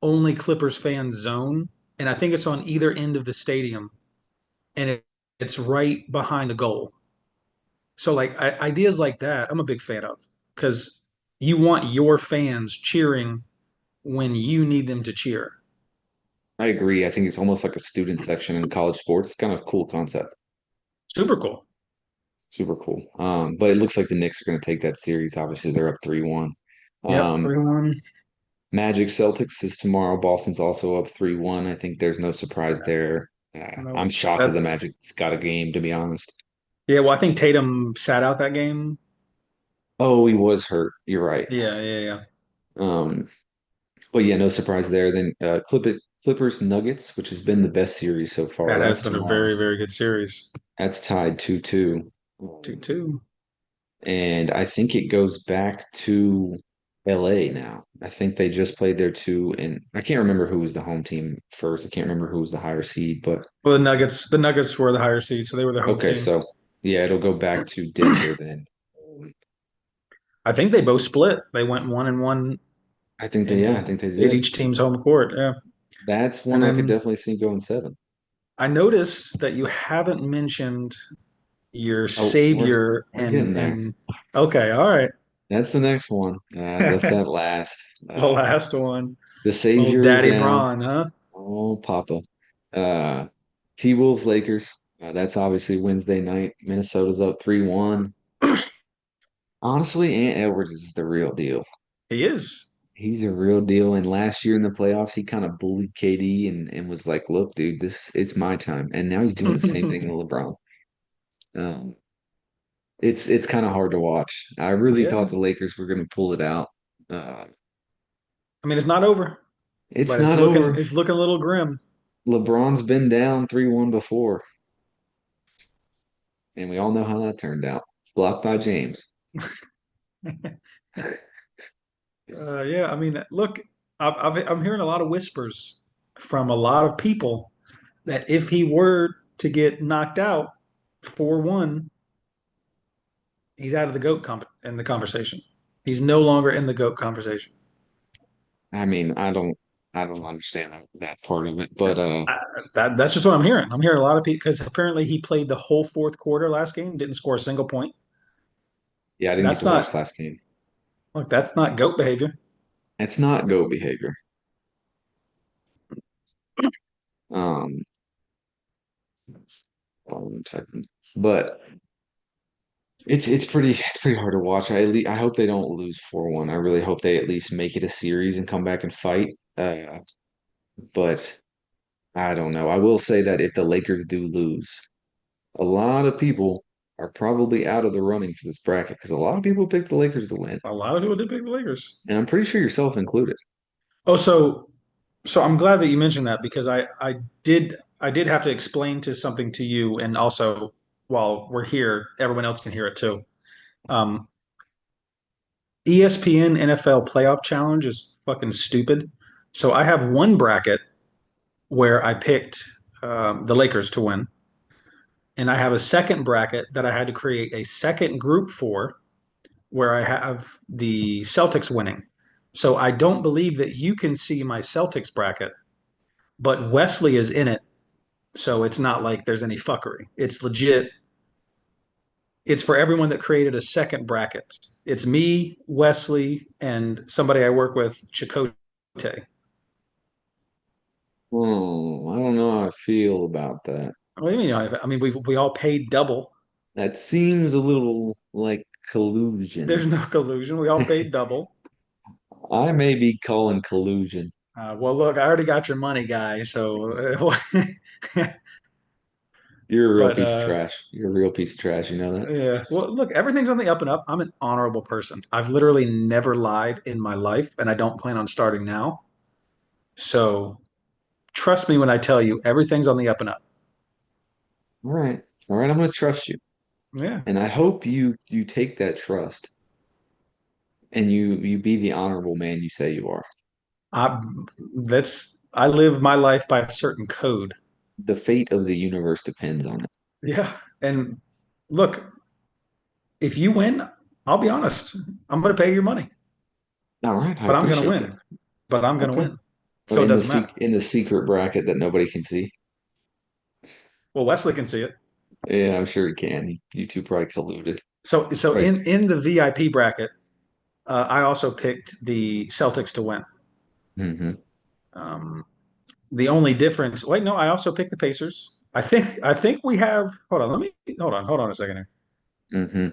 only Clippers fan zone, and I think it's on either end of the stadium, and it's right behind the goal. So like ideas like that, I'm a big fan of because you want your fans cheering when you need them to cheer. I agree. I think it's almost like a student section in college sports. Kind of cool concept. Super cool. Super cool. But it looks like the Knicks are going to take that series. Obviously, they're up 3-1. Yep, Um, 3-1. Magic Celtics is tomorrow. Boston's also up 3-1. I think there's no surprise there. I'm No, shocked that the that's Magic's got a game, to be honest. yeah. Well, I think Tatum sat out that game. Oh, he was hurt. You're right. Yeah, yeah, yeah. Um, but yeah, no surprise there. Then Clippers Nuggets, which has been the best series so far. That has That's been a tomorrow. very, very good series. That's tied 2-2. 2-2. And I think it goes back to LA now. I think they just played there too, and I can't remember who was the home team first. I can't remember who was the higher seed, but Well, the Nuggets were the higher seed, so they were the home okay, team. so yeah, it'll go back to Denver then. I think they both split. They went 1-1 I think they, yeah, I in think they at did. each team's home court. Yeah. That's one And I could then definitely see going seven. I noticed that you haven't mentioned your Oh, savior we're getting there. and okay, all right. That's the next one. I left The that last. last one. The Old Savior is Daddy down. Bron, huh? Oh, Papa. Uh, T-Wolves Lakers. That's obviously Wednesday night. Minnesota's up 3-1. Honestly, Ant Edwards is the real deal. He is. He's a real deal. And last year in the playoffs, he kind of bullied KD and was like, "Look, dude, this it's my time." And now he's doing the same thing to LeBron. Um, it's kind of hard to watch. I really Yeah. thought the Lakers were going to pull it out. Uh, I mean, it's not over, it's but not over. it's looking a little grim. LeBron's been down 3-1 before, and we all know how that turned out. Blocked by James. Yeah, I mean, look, I'm hearing a lot of whispers from a lot of people that if he were to get knocked out 4-1, he's out of the GOAT in the conversation. He's no longer in the GOAT conversation. I mean, I don't understand that part of it, but I, that's just what I'm hearing. I'm hearing a lot of people because apparently he played the whole fourth quarter last game, didn't score a single point. yeah, I didn't get That's to watch not last game. look, that's not GOAT behavior. It's not go behavior. Um, I'm typing. But it's pretty hard to watch. I hope they don't lose 4-1. I really hope they at least make it a series and come back and fight. But I don't know. I will say that if the Lakers do lose, a lot of people are probably out of the running for this bracket because a lot of people picked the Lakers to win, A lot of people did pick the Lakers. and I'm pretty sure yourself included. Oh, so I'm glad that you mentioned that because I did have to explain to something to you, and also while we're here, everyone else can hear it too. Um, ESPN NFL Playoff Challenge is fucking stupid. So I have one bracket where I picked the Lakers to win, and I have a second bracket that I had to create a second group for where I have the Celtics winning. So I don't believe that you can see my Celtics bracket, but Wesley is in it. So it's not like there's any fuckery. It's legit. It's for everyone that created a second bracket. It's me, Wesley, and somebody I work with, Chicote. Oh, I don't know how I feel about that. What do you mean? I mean, we all paid double. That seems a little like collusion. There's no collusion. We all paid double. I may be calling collusion. Well, look, I already got your money, guy. So, You're a real but piece of trash. You're a real piece of trash. You know that? yeah. Well, look, everything's on the up and up. I'm an honorable person. I've literally never lied in my life, and I don't plan on starting now. So trust me when I tell you everything's on the up and up. All right. All right. I'm going to trust you. Yeah. And I hope you take that trust and you be the honorable man you say you are. I I live my life by a certain code. The fate of the universe depends on it. Yeah. And look, if you win, I'll be honest. I'm going to pay your money, All right, I but I'm going to appreciate that. win. But I'm going to Okay. win. So it doesn't matter. In the secret bracket that nobody can see. Well, Wesley can see it. Yeah, I'm sure he can. You two probably colluded. So Right. in the VIP bracket, I also picked the Celtics to win. Mm-hmm. Um, the only difference, wait, no, I also picked the Pacers. I think we have. Hold on a second here. Mm-hmm.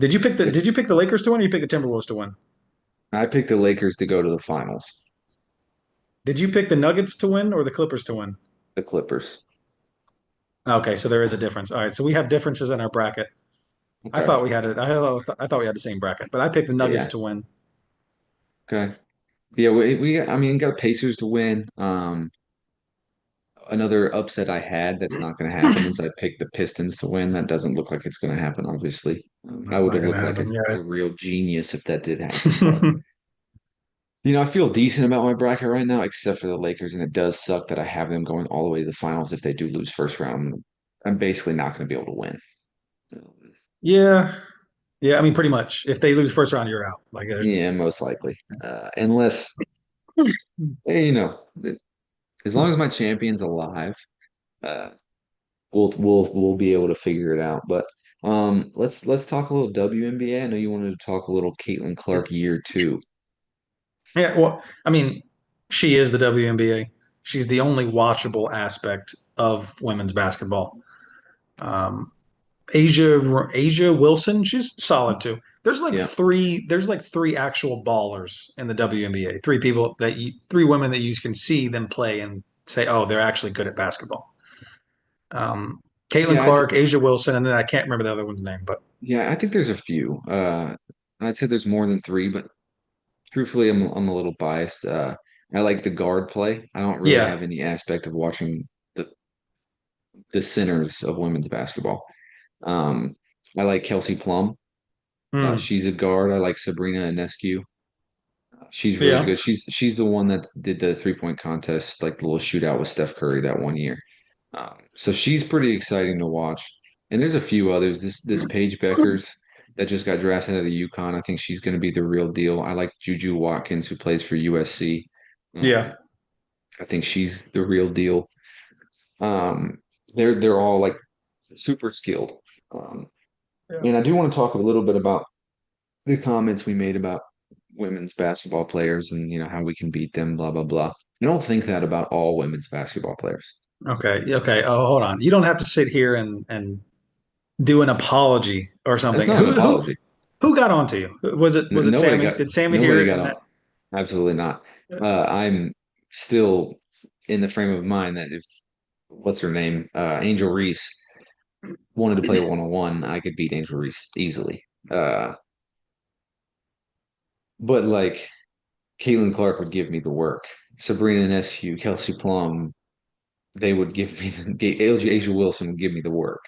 Did you pick the Lakers to win, or you pick the Timberwolves to win? I picked the Lakers to go to the finals. Did you pick the Nuggets to win or the Clippers to win? The Clippers. Okay, so there is a difference. All right, so we have differences in our bracket. Okay. I thought we had the same bracket, but I picked the Nuggets Yeah. to win. Okay. Yeah, I mean, got Pacers to win. Another upset I had that's not going to happen is I picked the Pistons to win. That doesn't look like it's going to happen, obviously. I That's would not have going to looked like happen. a real genius if that did happen. But, I feel decent about my bracket right now, except for the Lakers. And it does suck that I have them going all the way to the finals. If they do lose first round, I'm basically not going to be able to win. Yeah, yeah. I mean, pretty much. If they lose first round, you're out. Like, there's, Yeah, most likely. Unless, you know, as long as my champion's alive, uh, we'll be able to figure it out. But let's talk a little WNBA. I know you wanted to talk a little Caitlin Clark year two. yeah. Well, I mean, she is the WNBA. She's the only watchable aspect of women's basketball. Um, Asia Wilson, she's solid too. Yeah. There's like three actual ballers in the WNBA. Three women that you can see them play and say, oh, they're actually good at basketball. Um, Caitlin Yeah, I Clark, Asia Wilson, and then I can't remember the other one's name, but yeah, I think there's a few. I'd say there's more than three, but truthfully, I'm a little biased. I like the guard play. I don't really yeah. have any aspect of watching the centers of women's basketball. Um, I like Kelsey Plum. Hmm. She's a guard. I like Sabrina Ionescu. She's really Yeah. good. She's the one that did the 3-point contest, like the little shootout with Steph Curry that one year. So she's pretty exciting to watch. And there's a few others. This Paige Beckers that just got drafted out of UConn. I think she's going to be the real deal. I like Juju Watkins, who plays for USC. Yeah. I think she's the real deal. Um, they're all like super skilled. Um, Yeah. and I do want to talk a little bit about the comments we made about women's basketball players and how we can beat them, blah blah blah. I don't think that about all women's basketball players. Okay. Okay. Oh, hold on. You don't have to sit here and do an apology or That's something. not an apology. Who got onto you? Was it Nobody Sammy? got Did Sammy hear nobody it got and on. that? Absolutely not. I'm still in the frame of mind that if what's her name, Angel Reese wanted to play 101, I could beat Angel Reese easily. But like Caitlin Clark would give me the work. Sabrina Nescu, Kelsey Plum, they would give me Asia Wilson would give me the work.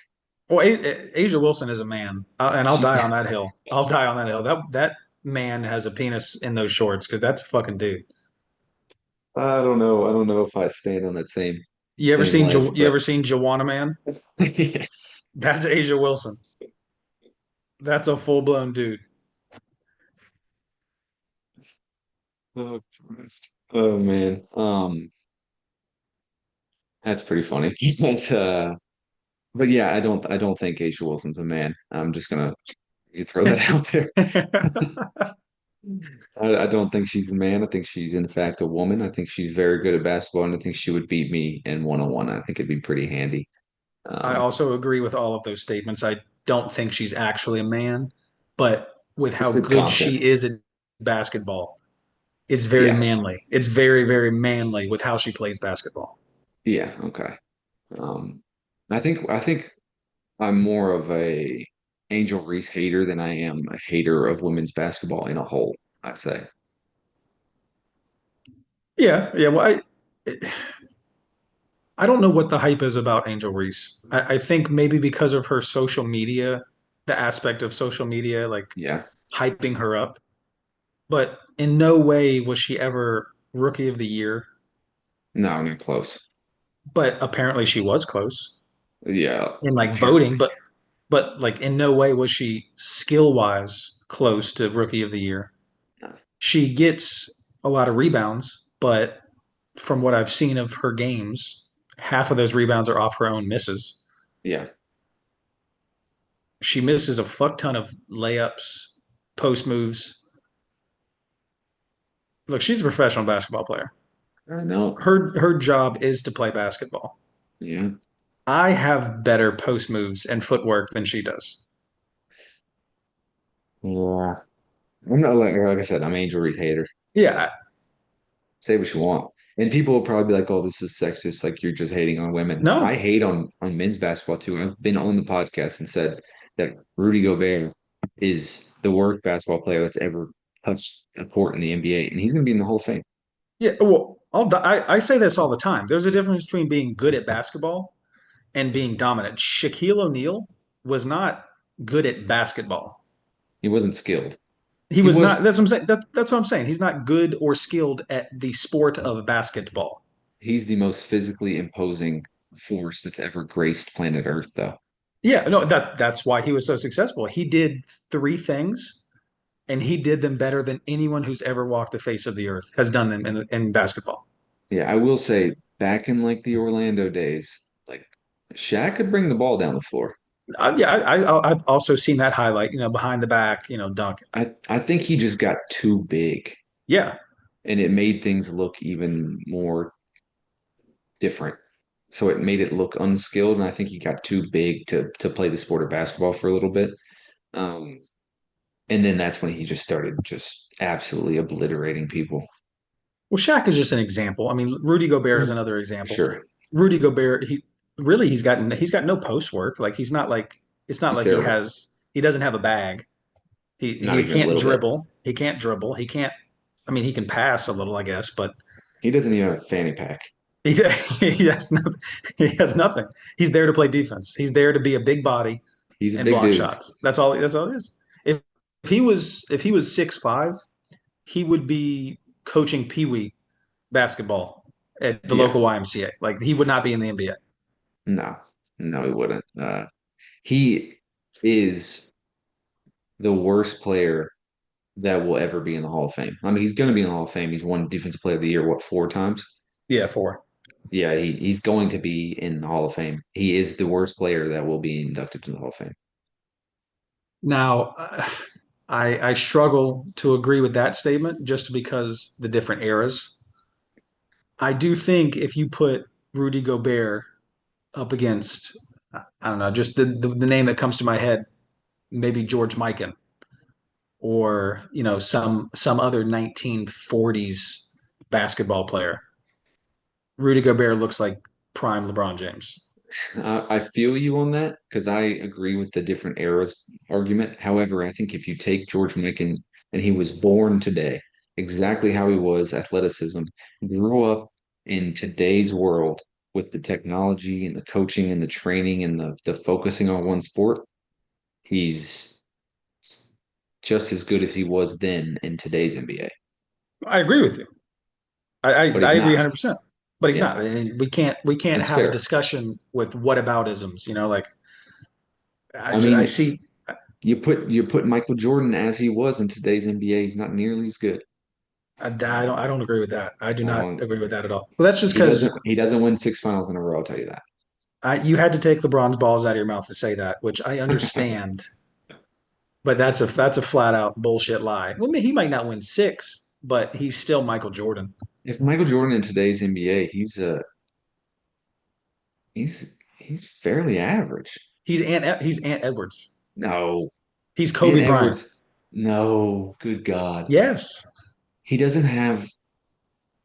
Well, Asia Wilson is a man, and I'll She, die on that hill. I'll die on that hill. That man has a penis in those shorts because that's a fucking dude. I don't know. I don't know if I stand on that You ever same seen ledge, You but ever seen Joanna Man? yes. That's Asia Wilson. That's a full blown dude. Oh, Christ. Oh man. That's pretty funny. But yeah, I don't think Asia Wilson's a man. I'm just gonna throw that out there. I don't think she's a man. I think she's in fact a woman. I think she's very good at basketball, and I think she would beat me in 1-on-1. I think it'd be pretty handy. I Um, also agree with all of those statements. I don't think she's actually a man, but with it's how good good content. she is at basketball, it's very Yeah, manly. It's very, very manly with how she plays basketball. yeah, okay. Um, I think I'm more of a Angel Reese hater than I am a hater of women's basketball in a whole, I'd say. Yeah, yeah. Well, I don't know what the hype is about Angel Reese. I think maybe because of her social media, the aspect of social media, like Yeah, hyping her up. But in no way was she ever rookie of the year. no, not close. But apparently she was close Yeah, in like voting, apparently. but like in no way was she skill wise close to rookie of the year. No. She gets a lot of rebounds, but from what I've seen of her games, half of those rebounds are off her own misses. Yeah, She misses a fuck ton of layups, post moves. Look, she's a professional basketball player. I know. Her job is to play basketball. Yeah, I have better post moves and footwork than she does. yeah. I'm not like I said, I'm Angel Reese hater. Yeah, Say what you want. And people will probably be like, "Oh, this is sexist. Like you're just hating on women." I no, hate on men's basketball too. I've been on the podcast and said that Rudy Gobert is the worst basketball player that's ever touched a court in the NBA, and he's going to be in the Hall of Fame. yeah. Well, I say this all the time. There's a difference between being good at basketball and being dominant. Shaquille O'Neal was not good at basketball. He wasn't skilled. He He was not. was. That's what I'm saying. That's what I'm saying. He's not good or skilled at the sport of basketball. He's the most physically imposing force that's ever graced planet Earth, though. Yeah, no, that's why he was so successful. He did three things, and he did them better than anyone who's ever walked the face of the earth has done them in basketball. Yeah, I will say, back in like the Orlando days, like Shaq could bring the ball down the floor. Yeah, I've also seen that highlight. Behind the back, dunk. I think he just got too big, Yeah. and it made things look even more different. So it made it look unskilled, and I think he got too big to play the sport of basketball for a little bit. Um, and then that's when he just started just absolutely obliterating people. Well, Shaq is just an example. I mean, Rudy Gobert is Mm. another example. Sure, Rudy Gobert, he's got no post work. Like he's not like it's not he's like terrible. he doesn't have a bag. He Not he even a can't little bit. dribble. He can't dribble. He can't. I mean, he can pass a little, I guess, but He doesn't even have a fanny pack. he he has no, he has nothing. He's there to play defense. He's there to be a big body He's a and big block dude. shots. That's all. That's all it is. If he was 6'5", he would be coaching Pee Wee basketball at the Yeah, local YMCA. Like he would not be in the NBA. no, no, he wouldn't. He is the worst player that will ever be in the Hall of Fame. I mean, he's going to be in the Hall of Fame. He's won Defensive Player of the Year, what, four times? Yeah, four. Yeah, he's going to be in the Hall of Fame. He is the worst player that will be inducted to the Hall of Fame. Now, I struggle to agree with that statement just because the different eras. I do think if you put Rudy Gobert up against, I don't know, just the name that comes to my head, maybe George Mikan or some other 1940s basketball player. Rudy Gobert looks like prime LeBron James. I feel you on that because I agree with the different eras argument. However, I think if you take George Mikan and he was born today, exactly how he was, athleticism, grew up in today's world with the technology and the coaching and the training and the focusing on one sport, he's just as good as he was then in today's NBA. I agree with you. I I, But I he's agree not. 100%. But he's Yeah, not. And we can't that's have a fair. discussion with whataboutisms. Like I I mean, see. you put Michael Jordan as he was in today's NBA, he's not nearly as good. I don't agree with that. I do I not don't. agree with that at all. Well, that's just He because doesn't win six finals in a row, I'll tell you you had to take LeBron's balls out of your mouth to say that, which I that. understand. But that's a flat out bullshit lie. Well, I mean, he might not win six, but he's still Michael Jordan. If Michael Jordan in today's NBA, he's fairly average. He's Ant Edwards. No, He's and Kobe Bryant. Edwards, no, good God. Yes, He doesn't have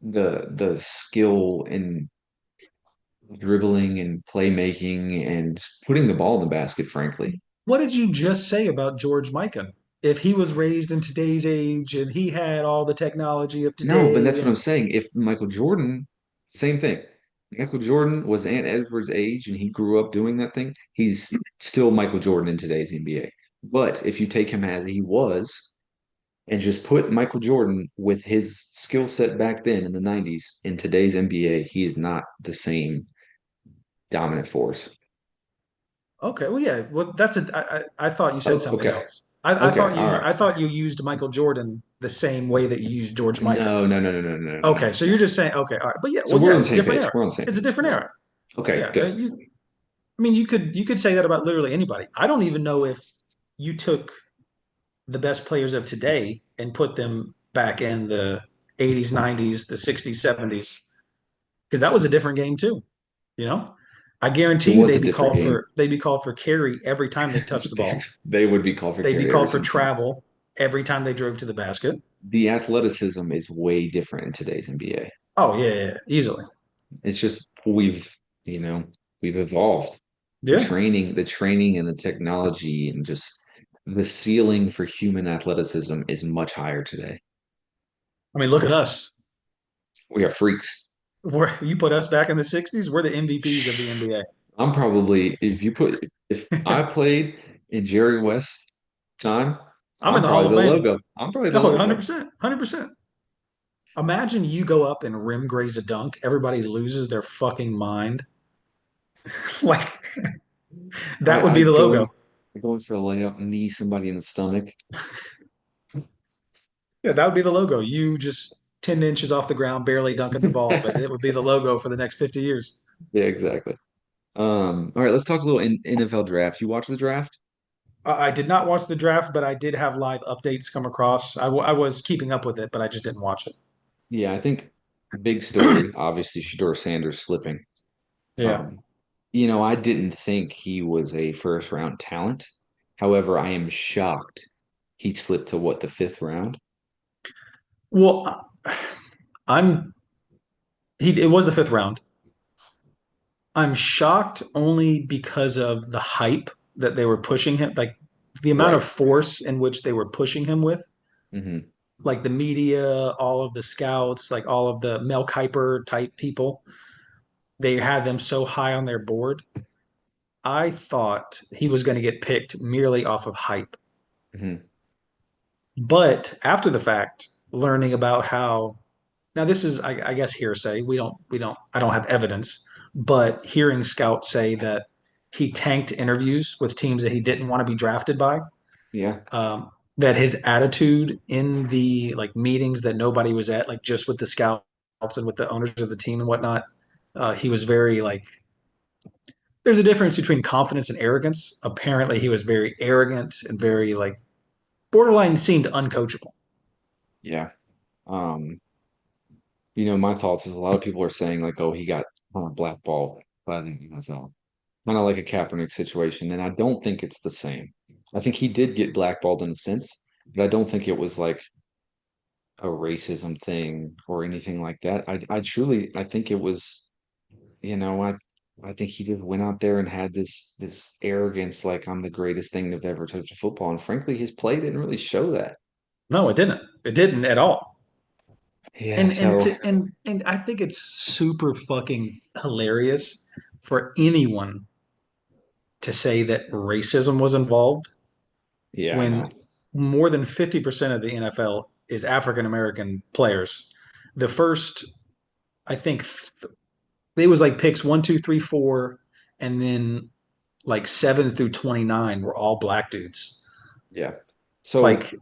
the skill in dribbling and playmaking and just putting the ball in the basket, frankly. what did you just say about George Mikan? If he was raised in today's age and he had all the technology of No, but today, that's what I'm and saying. If Michael Jordan, same thing. Michael Jordan was Ant Edwards' age and he grew up doing that thing. He's still Michael Jordan in today's NBA. But if you take him as he was and just put Michael Jordan with his skill set back then in the 90s in today's NBA, he is not the same dominant force. Okay, well, yeah. Well, I thought you said Oh, something okay. else. Okay. All I right. thought you used Michael Jordan the same way that you used George Michael. No, no, no, no, no, no, no, Okay, no, so no. you're just saying, okay, all right, but yeah, So well, we're yeah, on the it's a same different page. era. We're on the same It's a page. different era. Okay, Yeah, good. I mean, you could say that about literally anybody. I don't even know if you took the best players of today and put them back in the 80s, 90s, the 60s, 70s, because that was a different game too. You know, I It guarantee you was a different game. they'd be called for carry every time they touched the They, ball. they would be called for They'd be carry every called for single time. travel every time they drove to the basket. The athleticism is way different in today's NBA. Oh yeah, yeah, yeah, easily. It's just you know, we've evolved. Yeah. The training and the technology and just the ceiling for human athleticism is much higher today. I mean, look at us. We are freaks. You put us back in the 60s, we're the MVPs of the NBA. I'm probably if I played in Jerry West's time, I'm in the Hall of Fame. I'm probably the Oh, logo. 100%. 100%. Imagine you go up and rim graze a dunk, everybody loses their fucking mind. Like that would I be the logo. I go in for a layup, knee somebody in the stomach. Yeah, that would be the logo. You just 10 inches off the ground, barely dunking the ball, but it would be the logo for the next 50 years. Yeah, exactly. All right, let's talk a little NFL draft. You watch the draft? I did not watch the draft, but I did have live updates come across. I was keeping up with it, but I just didn't watch it. Yeah, I think big story, obviously Shador Sanders slipping. Yeah. Um, I didn't think he was a first round talent. However, I am shocked he slipped to what, the fifth round? Well, I'm it was the fifth round. I'm shocked only because of the hype that they were pushing him, like the amount of Right. force in which they were pushing him with, Hmm. like the media, all of the scouts, like all of the Mel Kiper type people. They had them so high on their board. I thought he was going to get picked merely off of hype. Hmm. But after the fact, learning about how now this is, I guess, hearsay. I don't have evidence, but hearing scouts say that he tanked interviews with teams that he didn't want to be drafted by. Yeah. That his attitude in the like meetings that nobody was at, like just with the scouts and with the owners of the team and whatnot, he was very like. There's a difference between confidence and arrogance. Apparently, he was very arrogant and very like borderline seemed uncoachable. Yeah. Um, my thoughts is a lot of people are saying like, oh, he got blackballed by the NFL. Kind of like a Kaepernick situation, and I don't think it's the same. I think he did get blackballed in a sense, but I don't think it was like a racism thing or anything like that. I think it was, you know, I I think he just went out there and had this arrogance like I'm the greatest thing to ever touch a football. And frankly, his play didn't really show that. No, it didn't. It didn't at all. Yeah, so And I think it's super fucking hilarious for anyone to say that racism was involved yeah, I when know. more than 50% of the NFL is African American players. The first, I think it was like picks one, two, three, four, and then like 7 through 29 were all black dudes. Yeah. So Like,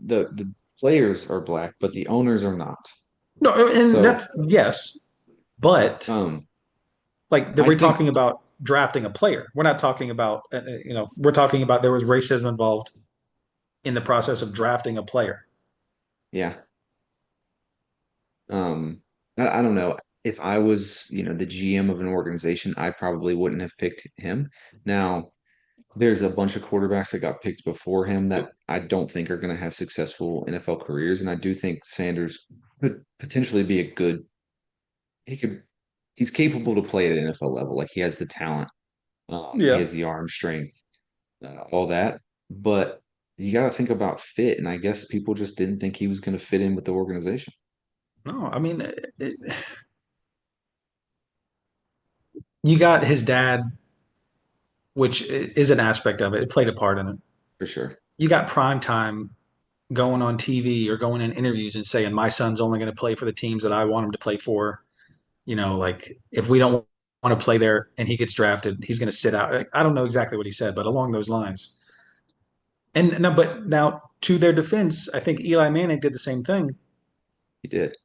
the players are black, but the owners are not. no, and So that's yes, but um like I we're think talking about drafting a player. We're not talking about, we're talking about there was racism involved in the process of drafting a player. yeah. I don't know. If I was, the GM of an organization, I probably wouldn't have picked him. Now, there's a bunch of quarterbacks that got picked before him that I don't think are going to have successful NFL careers, and I do think Sanders could potentially be a good. He could. He's capable to play at an NFL level. Like he has the talent, he Yeah. has the arm strength, all that. But you got to think about fit, and I guess people just didn't think he was going to fit in with the organization. No, I mean, You got his dad, which is an aspect of it. It played a part in it. for sure. You got prime time going on TV or going in interviews and saying my son's only going to play for the teams that I want him to play for. Like if we don't want to play there and he gets drafted, he's going to sit out. I don't know exactly what he said, but along those lines. And now, but now to their defense, I think Eli Manning did the same thing. He did.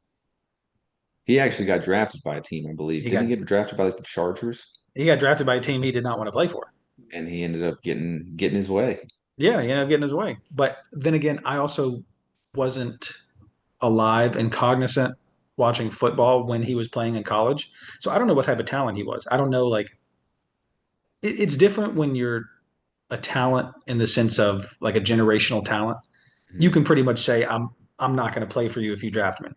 He actually got drafted by a team, I believe. He Didn't got he get drafted by like the Chargers? he got drafted by a team he did not want to play for. And he ended up getting his way. Yeah, he ended up getting his way. But then again, I also wasn't alive and cognizant watching football when he was playing in college. So I don't know what type of talent he was. I don't know, like it's different when you're a talent in the sense of like a generational talent. You Mhm. can pretty much say I'm not going to play for you if you draft me.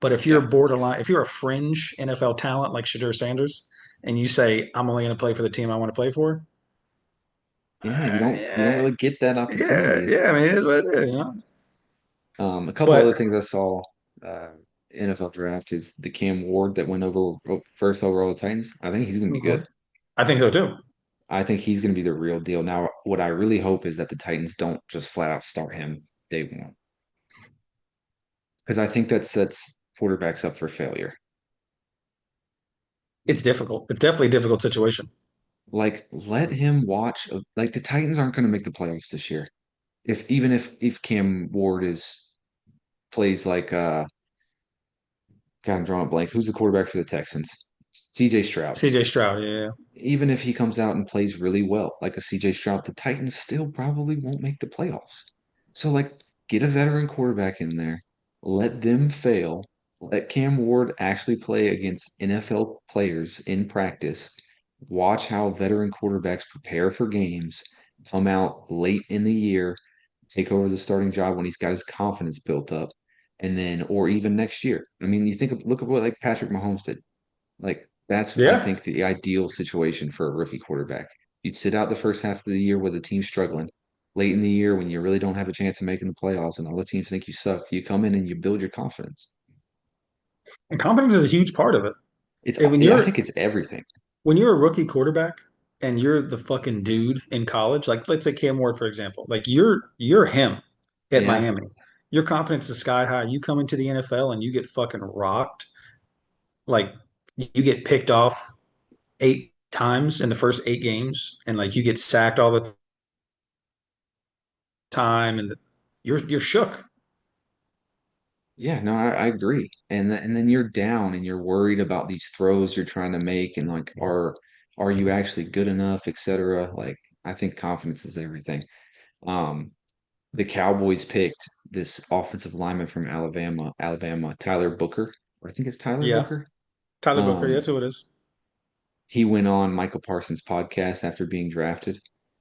But if you're Yeah. borderline, if you're a fringe NFL talent like Shadur Sanders, and you say I'm only going to play for the team I want to play for, Yeah, you don't yeah, really get that yeah, opportunity. yeah. I mean, it's what it is. A couple But other things I saw uh NFL draft is the Cam Ward that went over first overall to the Titans. I think he's gonna be okay. good. I think so too. I think he's gonna be the real deal. Now, what I really hope is that the Titans don't just flat out start him day one. Because I think that sets quarterbacks up for failure. It's difficult. It's definitely a difficult situation. Like, let him watch. Like, the Titans aren't going to make the playoffs this year. If even if Cam Ward is plays like God, I'm drawing a blank. Who's the quarterback for the Texans? CJ Stroud. CJ Stroud, yeah. Even if he comes out and plays really well, like a CJ Stroud, the Titans still probably won't make the playoffs. So, like, get a veteran quarterback in there, let them fail, let Cam Ward actually play against NFL players in practice, watch how veteran quarterbacks prepare for games, come out late in the year, take over the starting job when he's got his confidence built up, and then, or even next year. I mean, look at what like Patrick Mahomes did. Like that's I Yeah. think the ideal situation for a rookie quarterback. You'd sit out the first half of the year with the team struggling. Late in the year when you really don't have a chance of making the playoffs and all the teams think you suck, you come in and you build your confidence. And confidence is a huge part of it. It's And I think it's everything. when you're a rookie quarterback and you're the fucking dude in college, like let's say Cam Ward, for example, like you're him at Yeah. Miami. Your confidence is sky high. You come into the NFL and you get fucking rocked. Like you get picked off 8 times in the first 8 games, and like you get sacked all the time, and you're shook. Yeah, no, I agree. And then you're down and you're worried about these throws you're trying to make and like are you actually good enough, etc. Like I think confidence is everything. Um the Cowboys picked this offensive lineman from Alabama, Tyler Booker. I think it's Tyler Yeah, Booker. Tyler Booker. Um, That's who it is. he went on Michael Parsons' podcast after being drafted,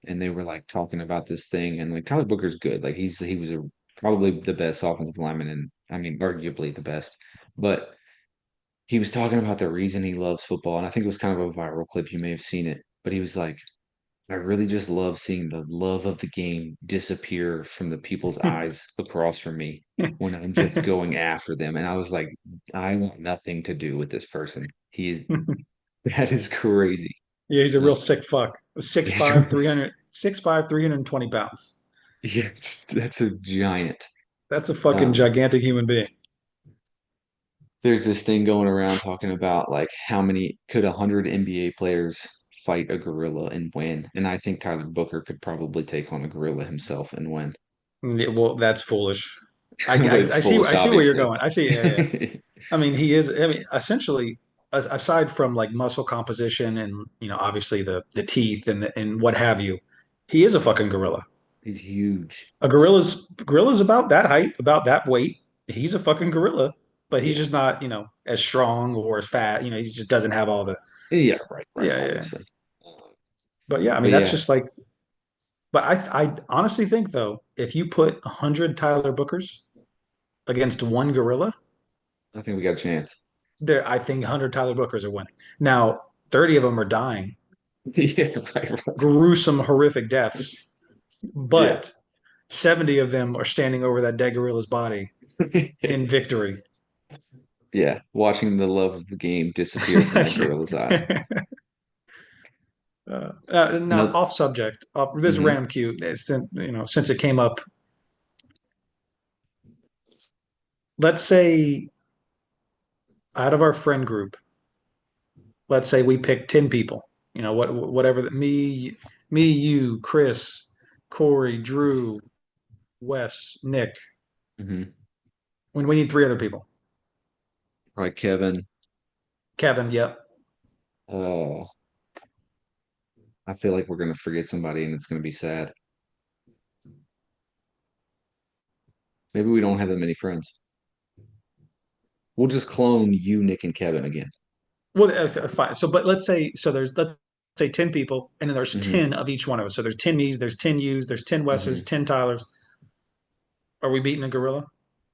and they were like talking about this thing. And like Tyler Booker's good. Like he was probably the best offensive lineman, and I mean arguably the best. But he was talking about the reason he loves football, and I think it was kind of a viral clip. You may have seen it, but he was like, I really just love seeing the love of the game disappear from the people's eyes across from me when I'm just going after them. And I was like, I want nothing to do with this person. That is crazy. Yeah, he's a real Uh, sick fuck. it's, 6'5", 300, 6'5", 320 pounds. yeah, that's a giant. That's a fucking Um, gigantic human being. there's this thing going around talking about like how many could 100 NBA players fight a gorilla and win? And I think Tyler Booker could probably take on a gorilla himself and win. Yeah, well, that's foolish. But it's I see foolish, I see where you're obviously. going. I see. Yeah, yeah. I mean, he is. I mean, essentially, aside from like muscle composition and obviously the teeth and what have you, he is a fucking gorilla. He's huge. A gorilla's about that height, about that weight. He's a fucking gorilla, but he's Yeah. just not as strong or as fat. He just doesn't have all the Yeah, right, yeah, yeah. obviously. But yeah, I mean, But that's yeah, just like. But I honestly think though, if you put 100 Tyler Bookers against one gorilla, I think we got a chance. I think 100 Tyler Bookers are winning. Now, 30 of them are dying, Yeah, right. gruesome, horrific deaths, Yeah. but 70 of them are standing over that dead gorilla's body in victory. Yeah. Watching the love of the game disappear from that gorilla's eyes. Now Another. off subject. This Hmm. random cue. Since it came up, let's say out of our friend group, let's say we pick 10 people. Whatever that me, you, Chris, Corey, Drew, Wes, Nick. Hmm. When we need three other people. Right, Kevin. Kevin, yep. Uh, I feel like we're gonna forget somebody, and it's gonna be sad. Maybe we don't have that many friends. We'll just clone you, Nick, and Kevin again. Well, fine. But let's say 10 people, and then there's Hmm. 10 of each one of us. So there's 10 me's, there's 10 you's, there's 10 Wes's, Hmm. 10 Tyler's. Are we beating a gorilla?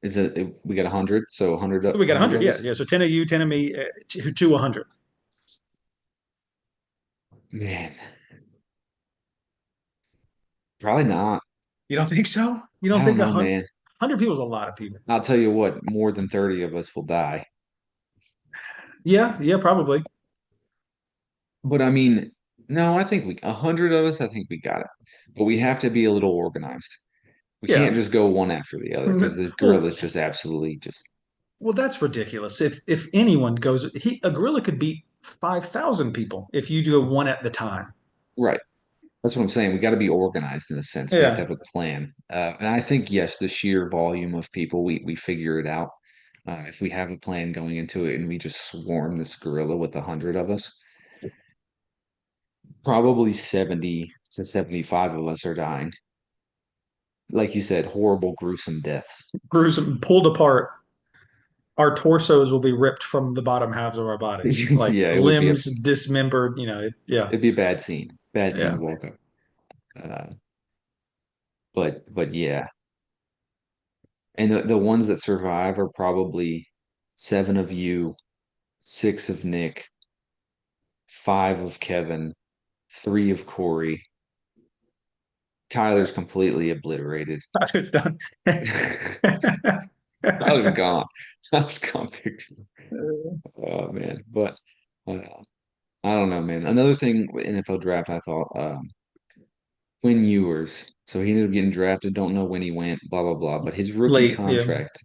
We got 100, so 100, We got 100 100. of Yeah, us? yeah. So 10 of you, 10 of me, to 100. Man, probably not. You don't think so? You I don't don't think know, man. 100 people is a lot of people? I'll tell you what, more than 30 of us will die. Yeah, yeah, probably. But I mean, no, I think 100 of us, I think we got it. But we have to be a little organized. We can't Yeah. just go one after the other because the gorilla Well, is just absolutely just, that's ridiculous. If anyone goes, a gorilla could beat 5,000 people if you do it one at the time. right. That's what I'm saying. We got to be organized in a sense. We have to Yeah. have a plan. And I think, yes, the sheer volume of people, we figure it out. If we have a plan going into it and we just swarm this gorilla with 100 of us, probably 70 to 75 of us are dying. Like you said, horrible, gruesome deaths. Gruesome, pulled apart. Our torsos will be ripped from the bottom halves of our bodies, like Yeah, limbs dismembered. Yeah, it'd be a bad scene. Bad scene to yeah. walk up. Uh, but yeah. And the ones that survive are probably seven of you, six of Nick, five of Kevin, three of Corey. Tyler's completely obliterated. It's done. Tyler's gone. Tyler's gone big time. Oh man. But uh, I don't know, man. Another thing with NFL draft, I thought Quinn Ewers. So he ended up getting drafted. Don't know when he went. Blah blah blah. But his rookie Late, yeah. contract,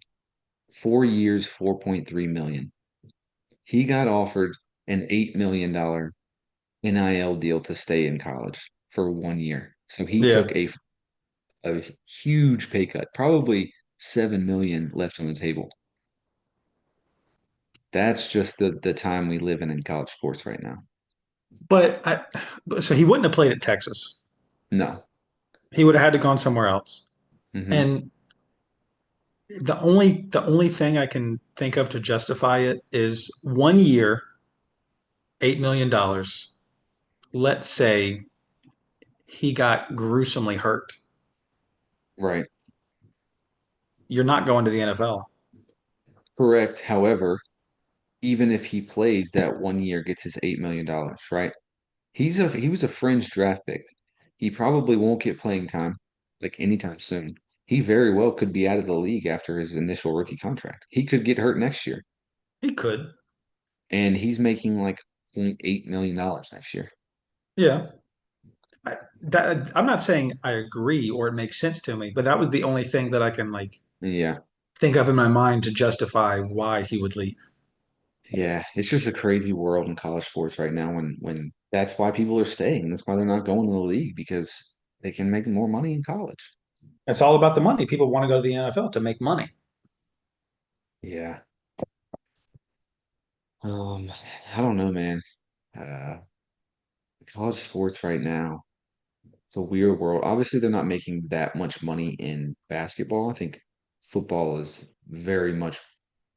4 years, 4.3 million. He got offered an $8 million NIL deal to stay in college for 1 year. So he Yeah. took a huge pay cut, probably 7 million left on the table. That's just the time we live in college sports right now. So he wouldn't have played at Texas. No. He would have had to gone somewhere else. Hmm. And the only thing I can think of to justify it is 1 year, $8 million. Let's say he got gruesomely hurt. Right. You're not going to the NFL. Correct. However, even if he plays that 1 year, gets his $8 million, right? He was a fringe draft pick. He probably won't get playing time like anytime soon. He very well could be out of the league after his initial rookie contract. He could get hurt next year, He could. and he's making like $0.8 million next year. Yeah. I'm not saying I agree or it makes sense to me, but that was the only thing that I can like Yeah, think of in my mind to justify why he would leave. yeah. It's just a crazy world in college sports right now. When that's why people are staying. That's why they're not going to the league because they can make more money in college. It's all about the money. People want to go to the NFL to make money. Yeah. Um, I don't know, man. Uh, college sports right now. It's a weird world. Obviously, they're not making that much money in basketball. I think football is very much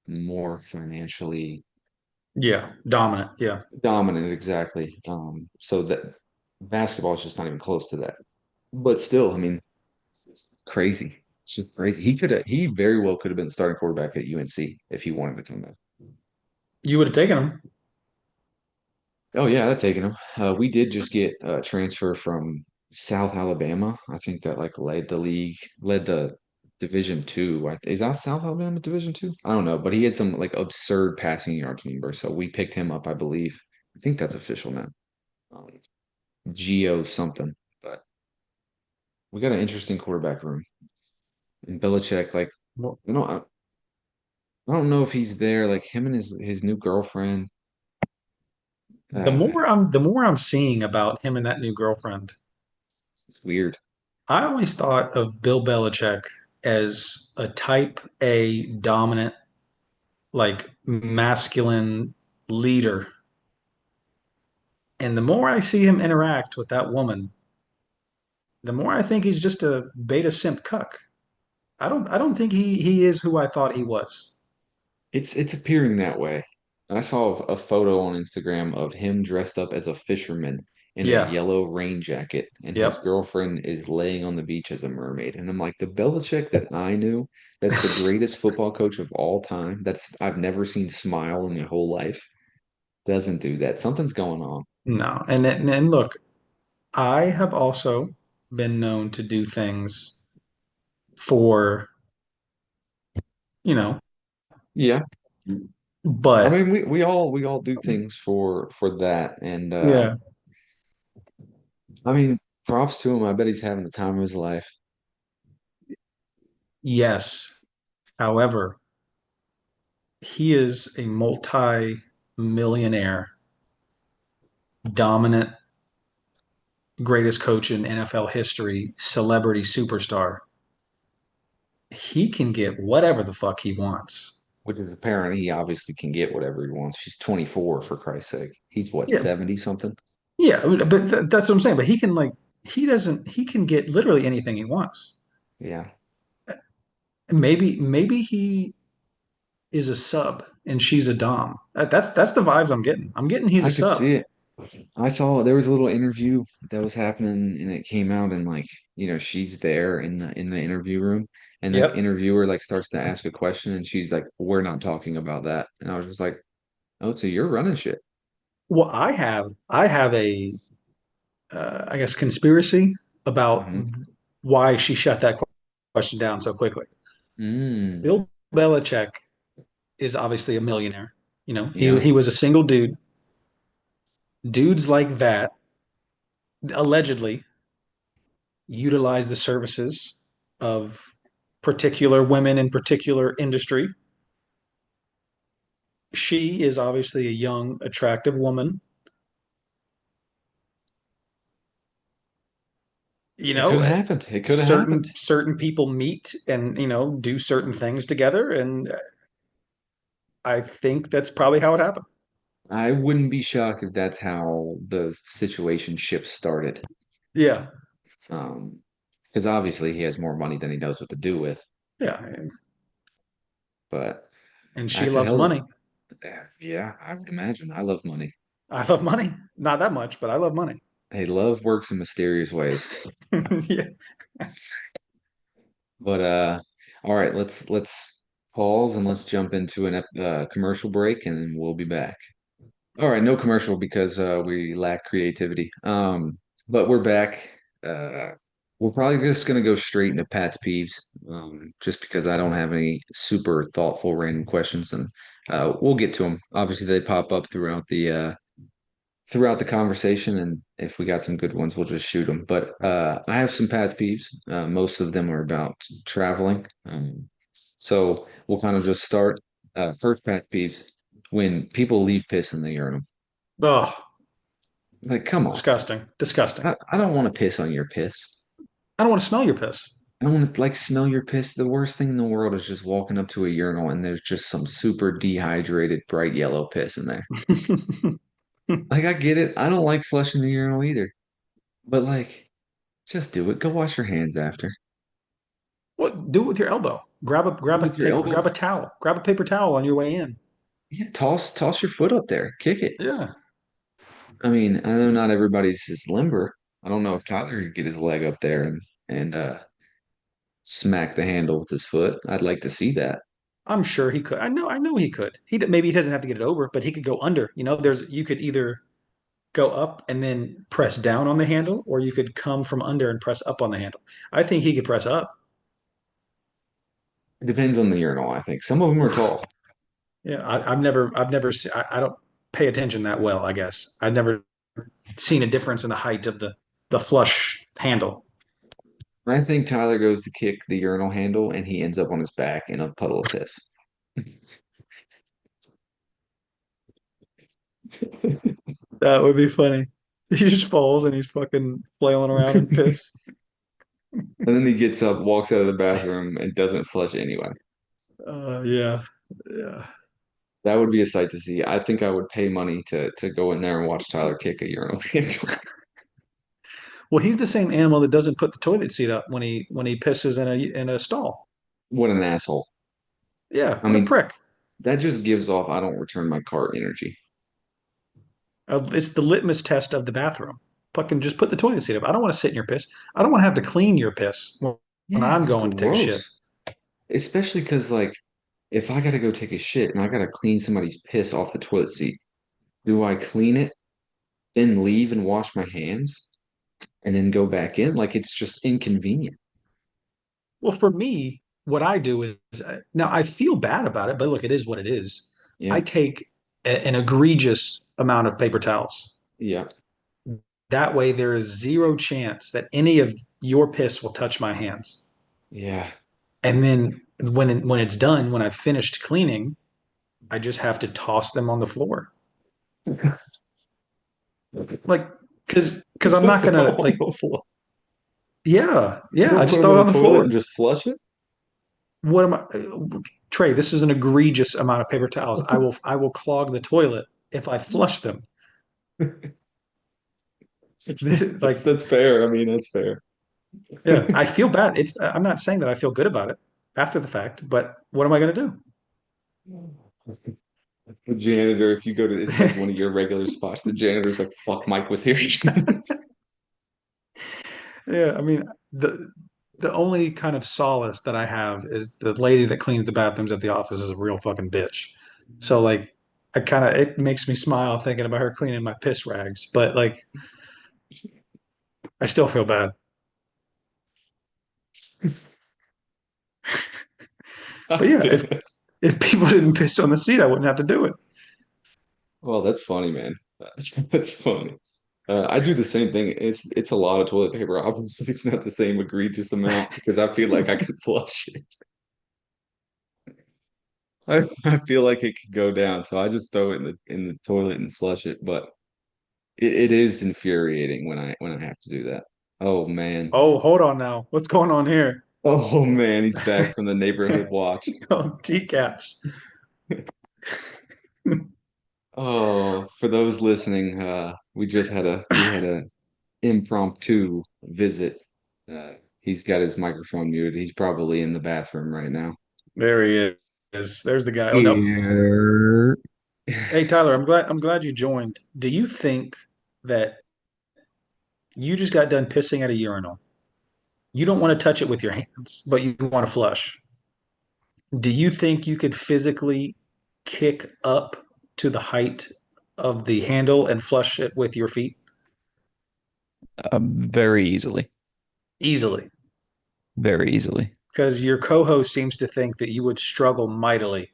more financially Yeah, dominant. Yeah. dominant, exactly. So that basketball is just not even close to that. But still, I mean, crazy. It's just crazy. He very well could have been starting quarterback at UNC if he wanted to come back. You would have taken him. Oh yeah, I'd taken him. We did just get a transfer from South Alabama. I think that like led the Division 2. Is that South Alabama Division 2? I don't know, but he had some like absurd passing yards number, so we picked him up, I believe. I think that's official now. Um, Geo something. But we got an interesting quarterback room. And Belichick, like, Well, you know, I don't know if he's there. Like him and his new girlfriend. Uh, the more I'm seeing about him and that new girlfriend, it's weird. I always thought of Bill Belichick as a type A dominant, like masculine leader. And the more I see him interact with that woman, the more I think he's just a beta simp cuck. I don't think he is who I thought he was. It's appearing that way. I saw a photo on Instagram of him dressed up as a fisherman in a Yeah. yellow rain jacket, and his Yep. girlfriend is laying on the beach as a mermaid. And I'm like, the Belichick that I knew, that's the greatest football coach of all time. That's I've never seen smile in my whole life. Doesn't do that. Something's going on. No. And look, I have also been known to do things for, you know, Yeah. I but mean, we all do things for that, and yeah, I mean, props to him. I bet he's having the time of his life. yes. However, he is a multi-millionaire, dominant, greatest coach in NFL history, celebrity superstar. He can get whatever the fuck he wants. Which is apparent he obviously can get whatever he wants. She's 24 for Christ's sake. He's what, Yeah, 70 something? yeah, but that's what I'm saying. But he can like he can get literally anything he wants. Yeah. Maybe he is a sub and she's a dom. That's the vibes I'm getting. I'm getting he's a I could sub. see it. I saw there was a little interview that was happening and it came out and like, she's there in the interview room and the Yep. interviewer like starts to ask a question and she's like, "We're not talking about that." And I was just like, "Oh, so you're running shit." Well, I have a I guess conspiracy about Hmm. why she shut that question down so quickly. Mm, Bill Belichick is obviously a millionaire. You know, yeah. he was a single dude. Dudes like that allegedly utilize the services of particular women in particular industry. She is obviously a young, attractive woman. You It could know, have happened. It could have happened. certain people meet and do certain things together, and I think that's probably how it happened. I wouldn't be shocked if that's how the situation ship started. Yeah, Um, because obviously he has more money than he knows what to do with. yeah, But and she that's a loves hell of money. yeah, I would imagine. I love money. I love money. Not that much, but I love money. Hey, love works in mysterious ways. Yeah. But all right, let's pause and let's jump into an commercial break and then we'll be back. All right, no commercial because we lack creativity. But we're back. Uh, we're probably just gonna go straight into Pat's peeves, just because I don't have any super thoughtful random questions, and we'll get to them. Obviously, they pop up throughout the conversation, and if we got some good ones, we'll just shoot them. But I have some Pat's peeves. Most of them are about traveling. So we'll kind of just start. First Pat's peeves when people leave piss in the urinal. Oh, Like, come on. disgusting. Disgusting. I don't want to piss on your piss. I don't want to smell your piss. I don't want to like smell your piss. The worst thing in the world is just walking up to a urinal and there's just some super dehydrated, bright yellow piss in there. Like, I get it. I don't like flushing the urinal either. But like, just do it. Go wash your hands after. What? Do it with your elbow. Do it with your elbow. Grab a towel. Grab a paper towel on your way in. Yeah, toss your foot up there. Kick it. Yeah. I mean, I know not everybody's as limber. I don't know if Tyler could get his leg up there and smack the handle with his foot. I'd like to see that. I'm sure he could. I know he could. Maybe he doesn't have to get it over, but he could go under. There's you could either go up and then press down on the handle, or you could come from under and press up on the handle. I think he could press up. It depends on the urinal, I think. Some of them are Oof. tall. Yeah, I've never I don't pay attention that well, I guess. I never. seen a difference in the height of the flush handle. I think Tyler goes to kick the urinal handle and he ends up on his back in a puddle of piss. That would be funny. He just falls and he's fucking flailing around in And piss. then he gets up, walks out of the bathroom, and doesn't flush anyway. Yeah, yeah. That would be a sight to see. I think I would pay money to go in there and watch Tyler kick a urinal handle. Well, he's the same animal that doesn't put the toilet seat up when he pisses in a stall. What an asshole. Yeah, I what a mean, prick. that just gives off I don't return my cart energy. It's the litmus test of the bathroom. Fucking just put the toilet seat up. I don't want to sit in your piss. I don't want to have to clean your piss when Yeah, I'm it's going to take a shit. gross. Especially because, like, if I gotta go take a shit and I gotta clean somebody's piss off the toilet seat, do I clean it, then leave and wash my hands, and then go back in? Like, it's just inconvenient. Well, for me, what I do is now I feel bad about it, but look, it is what it is. I Yeah, take an egregious amount of paper towels. yeah, That way, there is zero chance that any of your piss will touch my hands. yeah. And then when it's done, when I've finished cleaning, I just have to toss them on the floor. Like, because I'm Just not throw gonna on like, the floor. yeah, You yeah, I don't put just them throw in it the on the toilet and floor. just flush it? What am I, Trey? This is an egregious amount of paper towels. I will clog the toilet if I flush them. That's Like, that's fair. I mean, that's fair. yeah, I feel bad. I'm not saying that I feel good about it after the fact, but what am I gonna do? The janitor, if you go to, it's like one of your regular spots. The janitor's like, "Fuck, Mike was here." Yeah, I mean, the only kind of solace that I have is the lady that cleans the bathrooms at the office is a real fucking bitch. So like it makes me smile thinking about her cleaning my piss rags, but like I still feel bad. But God yeah, damn if it. if people didn't piss on the seat, I wouldn't have to do it. Well, that's funny, man. That's funny. I do the same thing. It's a lot of toilet paper. Obviously, it's not the same egregious amount because I feel like I can flush it. I feel like it could go down, so I just throw it in the toilet and flush it. But it is infuriating when I have to do that. Oh man. Oh, hold on now. What's going on here? Oh man, he's back from the neighborhood watch. Oh, TCAPs. Oh, for those listening, we had a impromptu visit. He's got his microphone muted. He's probably in the bathroom right now. There he is. There's the guy. Oh no. Here. Hey Tyler, I'm glad you joined. Do you think that you just got done pissing at a urinal? You don't want to touch it with your hands, but you want to flush. Do you think you could physically kick up to the height of the handle and flush it with your feet Very easily. easily? Very easily. Because your co-host seems to think that you would struggle mightily.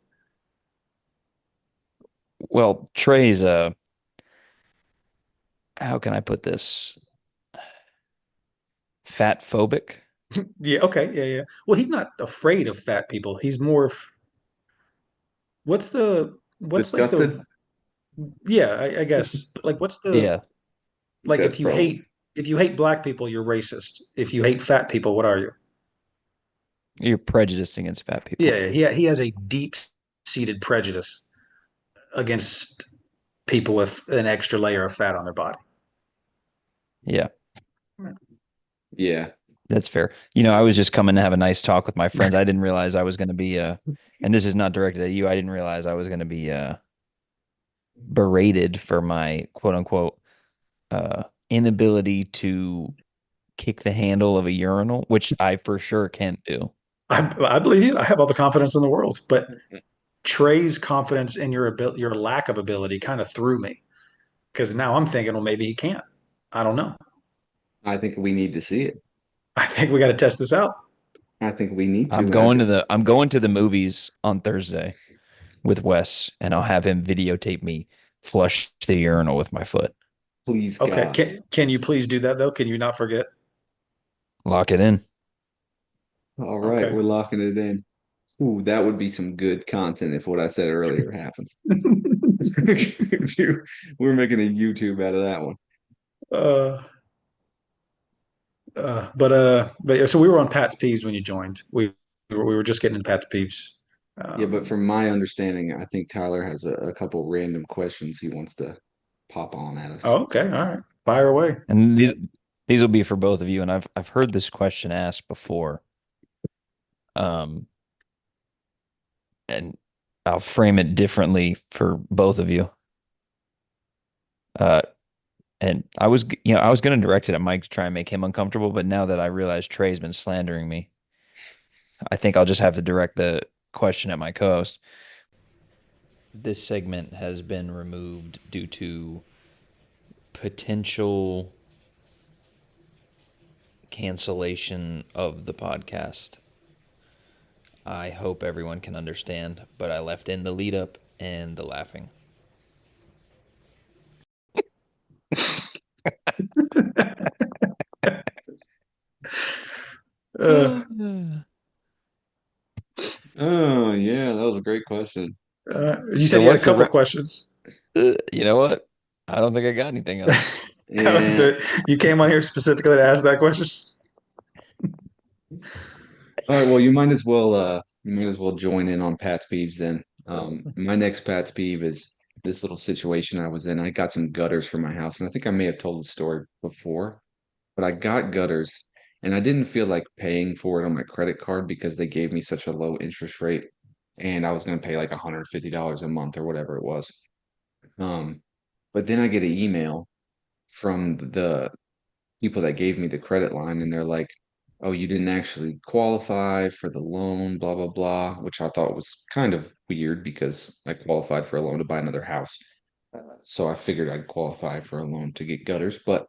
Well, Trey's how can I put this? Fat phobic. Yeah, okay, yeah, yeah. Well, he's not afraid of fat people. He's more what's like Disgusted? the yeah, I guess. Like what's the Yeah, like That's probably. if you hate black people, you're racist. If you hate fat people, what are you? you're prejudiced against fat people. Yeah, he has a deep-seated prejudice against people with an extra layer of fat on their body. Yeah, Yeah. that's fair. You know, I was just coming to have a nice talk with my friends. I didn't realize I was going to be and this is not directed at you. I didn't realize I was going to be berated for my quote unquote inability to kick the handle of a urinal, which I for sure can't do. I believe you. I have all the confidence in the world, but Trey's confidence in your lack of ability kind of threw me because now I'm thinking, well, maybe he can't. I don't know. I think we need to see it. I think we got to test this out. I think we need I'm to. going to the movies on Thursday with Wes, and I'll have him videotape me flush the urinal with my foot. Please, Okay. God. Can you please do that though? Can you not forget? Lock it in. All right, Okay. we're locking it in. Ooh, that would be some good content if what I said earlier happens. We're making a YouTube out of that one. uh, but yeah, so we were on Pat's Peeves when you joined. We were just getting into Pat's Peeves. Yeah, but Um, from my understanding, I think Tyler has a couple random questions he wants to pop on at us. oh, okay. All right. Fire away. And these will be for both of you. And I've heard this question asked before. Um, and I'll frame it differently for both of you. Uh, and I was going to direct it at Mike to try and make him uncomfortable, but now that I realize Trey's been slandering me, I think I'll just have to direct the question at my co-host. This segment has been removed due to potential cancellation of the podcast. I hope everyone can understand, but I left in the lead up and the laughing. Uh, Oh, yeah, that was a great question. you said So you had a what's the couple questions. you know what? I don't think I got anything else. That was Yeah. you came on here specifically to ask that question. All right, well, you might as well join in on Pat's peeves then. My next Pat's peeve is this little situation I was in. I got some gutters for my house, and I think I may have told the story before, but I got gutters and I didn't feel like paying for it on my credit card because they gave me such a low interest rate and I was going to pay like $150 a month or whatever it was. Um, but then I get an email from the people that gave me the credit line and they're like, "Oh, you didn't actually qualify for the loan, blah blah blah," which I thought was kind of weird because I qualified for a loan to buy another house. So I figured I'd qualify for a loan to get gutters, but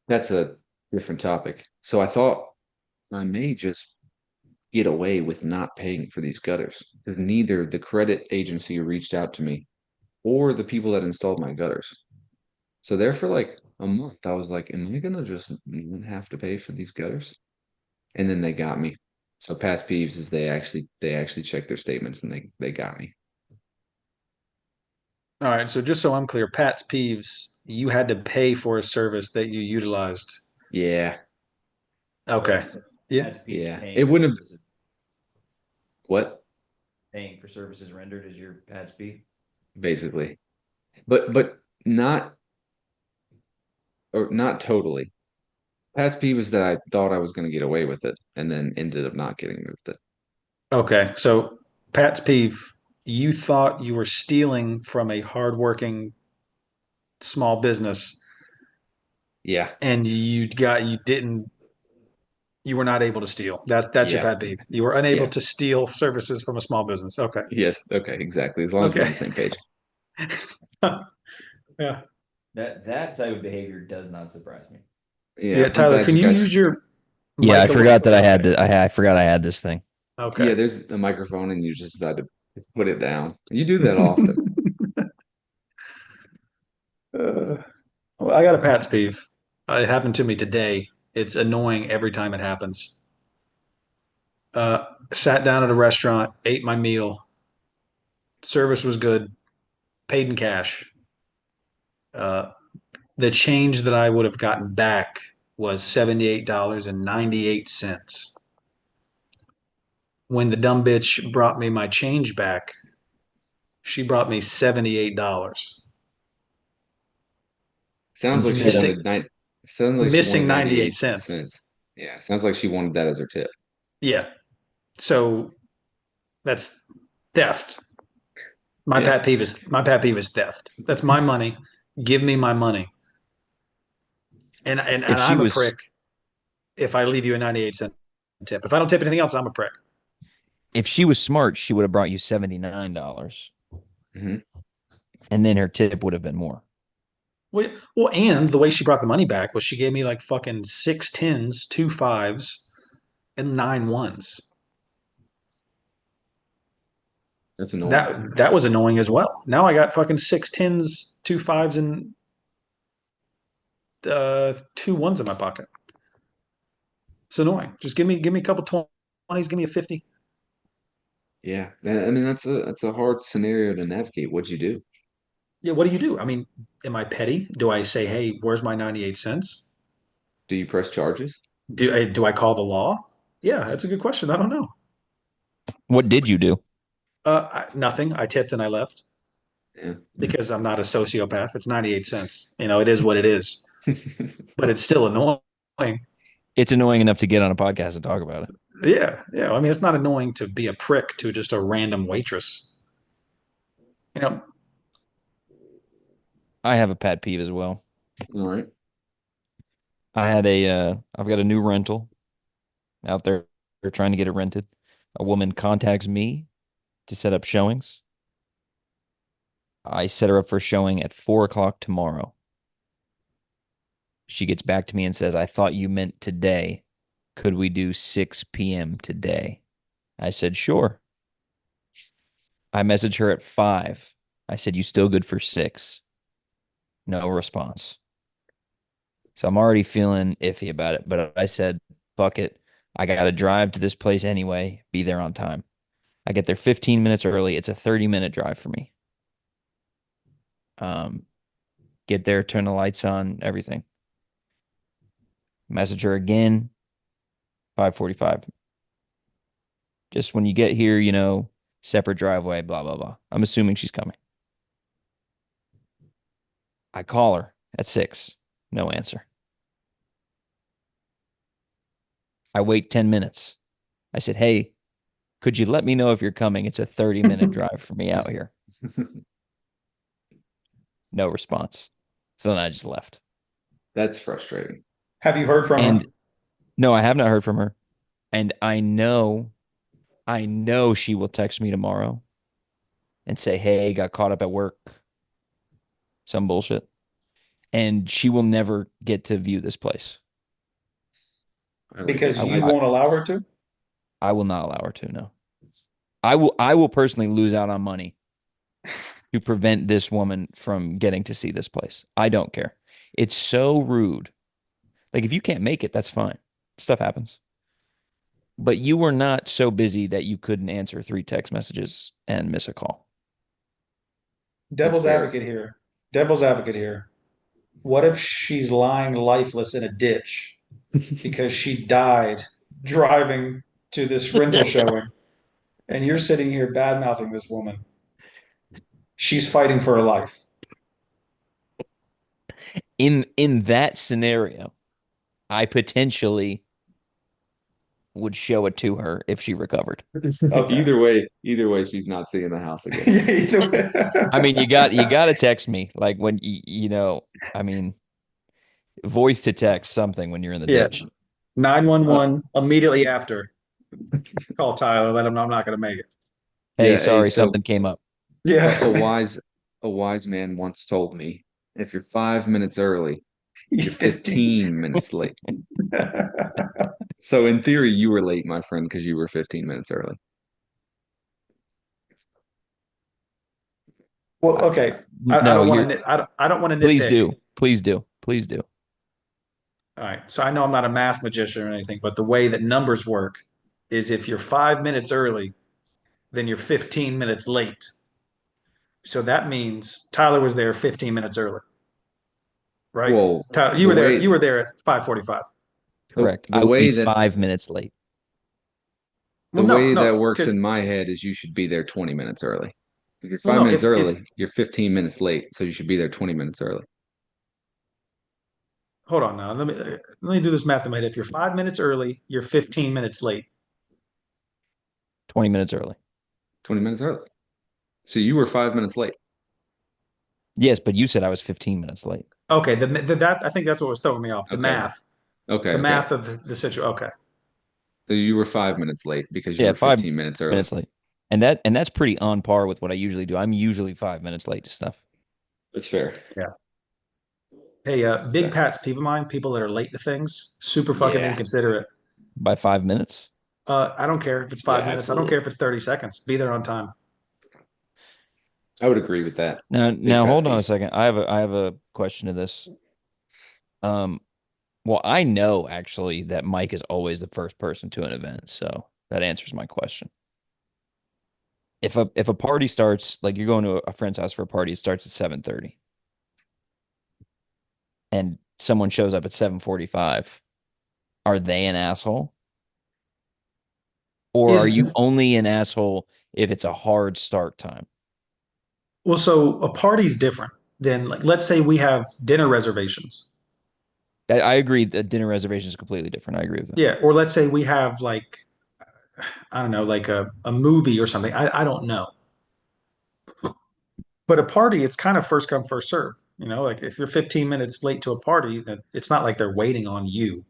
that's a different topic. So I thought I may just get away with not paying for these gutters because neither the credit agency who reached out to me or the people that installed my gutters. So there for like a month, I was like, am I gonna just not have to pay for these gutters? And then they got me. So past peeves is they actually checked their statements and they got me. All right. So just so I'm clear, Pat's Peeves, you had to pay for a service that you utilized. Yeah, Okay. Yeah. That's yeah. paying It for wouldn't have services. what Paying for services rendered is your Pat's B. basically. But not or not totally. Pat's peeve is that I thought I was gonna get away with it and then ended up not getting away with it. Okay. So Pat's Peeve, you thought you were stealing from a hardworking small business Yeah, and you were not able to steal. That's your yeah. pet peeve. You were unable Yeah. to steal services from a small business. Okay. Yes. Okay, exactly. As long as we're on Okay. the same page. Yeah. That type of behavior does not surprise me. Yeah, Yeah, I'm Tyler, glad can you you guys. use your Yeah, I mic a little? forgot that I had Okay. the I forgot I had this thing. Yeah, Okay. there's a microphone and you just decide to put it down. You do that often. Uh, well, I got a Pat's peeve. It happened to me today. It's annoying every time it happens. Sat down at a restaurant, ate my meal. Service was good. Paid in cash. Uh, the change that I would have gotten back was $78.98. When the dumb bitch brought me my change back, she brought me $78, Sounds like she missing wanted nine. Sounds like she wanted missing 98 98 cents. cents. Yeah, sounds like she wanted that as her tip. Yeah. So that's theft. Yeah. My pet peeve is theft. That's my money. Give me my money. And If she I'm a was prick if I leave you a 98-cent tip. If I don't tip anything else, I'm a prick. if she was smart, she would have brought you $79, Hmm. and then her tip would have been more. Well, and the way she brought the money back was she gave me like fucking 6 10s, 2 5s, and 9 1s. That's annoying. That was annoying as well. Now I got fucking 6 10s, 2 5s, and two ones in my pocket. It's annoying. Just give me a couple 20s, give me a 50. Yeah, I mean that's a hard scenario to navigate. What'd you do? Yeah, what do you do? I mean, am I petty? Do I say, "Hey, where's my 98 cents?" Do you press charges? Do I call the law? Yeah, that's a good question. I don't know. What did you do? Nothing. I tipped and I left Yeah. because I'm not a sociopath. It's 98 cents. It is what it is, but it's still annoying. It's annoying enough to get on a podcast and talk about it. Yeah, yeah. I mean, it's not annoying to be a prick to just a random waitress. You know, I have a pet peeve as well. All right. I've got a new rental out there. They're trying to get it rented. A woman contacts me to set up showings. I set her up for a showing at 4 o'clock tomorrow. She gets back to me and says, I thought you meant today. Could we do 6 p.m. today? I said, sure. I messaged her at 5. I said, you still good for 6? No response. So I'm already feeling iffy about it. But I said, fuck it. I got to drive to this place anyway, be there on time. I get there 15 minutes early. It's a 30-minute drive for me. Get there, turn the lights on, everything. Message her again, 5:45. Just when you get here, separate driveway, blah, blah, blah. I'm assuming she's coming. I call her at 6. No answer. I wait 10 minutes. I said, hey, could you let me know if you're coming? It's a 30-minute drive for me out here. No response. So then I just left. That's frustrating. have you heard from her? And no, I have not heard from her. And I know she will text me tomorrow and say, hey, got caught up at work. Some bullshit. And she will never get to view this place. Because you I- won't allow her to? I will not allow her to, no. I will personally lose out on money to prevent this woman from getting to see this place. I don't care. It's so rude. Like, if you can't make it, that's fine. Stuff happens. But you were not so busy that you couldn't answer 3 text messages and miss a call. Devil's fair. advocate here. Devil's advocate here. What if she's lying lifeless in a ditch because she died driving to this rental showing, and you're sitting here bad mouthing this woman? She's fighting for her life. In that scenario, I potentially would show it to her if she recovered. Okay. Either way, she's not seeing the house again. Yeah, either way. I mean, you got to text me like when I mean, voice to text something when you're in the Yeah. ditch. 911 immediately after. Call Tyler, let him know I'm not going to make it. Hey, Yeah, sorry, so something came up. Yeah. a wise man once told me, if you're 5 minutes early, you're 15. 15 minutes late. So in theory, you were late, my friend, because you were 15 minutes early. Well, okay. I No, don't want to. I don't want to please nitpick. do. Please do. Please do. All right. So I know I'm not a math magician or anything, but the way that numbers work is if you're 5 minutes early, then you're 15 minutes late. So that means Tyler was there 15 minutes early, right? Well, Tyler, the way you were there at 5:45. Correct. the I would way be that 5 minutes late. the Well, way that no, works 'cause- in my head is you should be there 20 minutes early. If you're well, 5 minutes if early, you're 15 minutes late, so you should be there 20 minutes early. hold on now, let me do this math in my head. If you're 5 minutes early, you're 15 minutes late. 20 minutes early. 20 minutes early. So you were 5 minutes late. Yes, but you said I was 15 minutes late. Okay, that I think that's what was throwing me off. The Okay. math, Okay. the Okay. math of the situation. Okay, So you were 5 minutes late because you Yeah, were 5 15 minutes early. minutes late. And that's pretty on par with what I usually do. I'm usually 5 minutes late to stuff. That's fair. hey, Big fair. Pat's peeve of mine. People that are late to things, super fucking Yeah. inconsiderate. By 5 minutes? I don't care if it's 5 minutes. I don't absolutely. care if it's 30 seconds. Be there on time. I would agree with that. Now pet hold on a peeve. second. I have a question to this. Um, well, I know actually that Mike is always the first person to an event, so that answers my question. If a party starts, like you're going to a friend's house for a party, it starts at 7:30, and someone shows up at 7:45, are they an asshole? Or are you Is only an asshole if it's a hard start time? Well, so a party's different than like let's say we have dinner reservations. I agree that dinner reservation is completely different. I agree with that. Yeah, or let's say we have like I don't know, like a movie or something. I don't know. But a party, it's kind of first come, first serve. You know, like if you're 15 minutes late to a party, that it's not like they're waiting on you.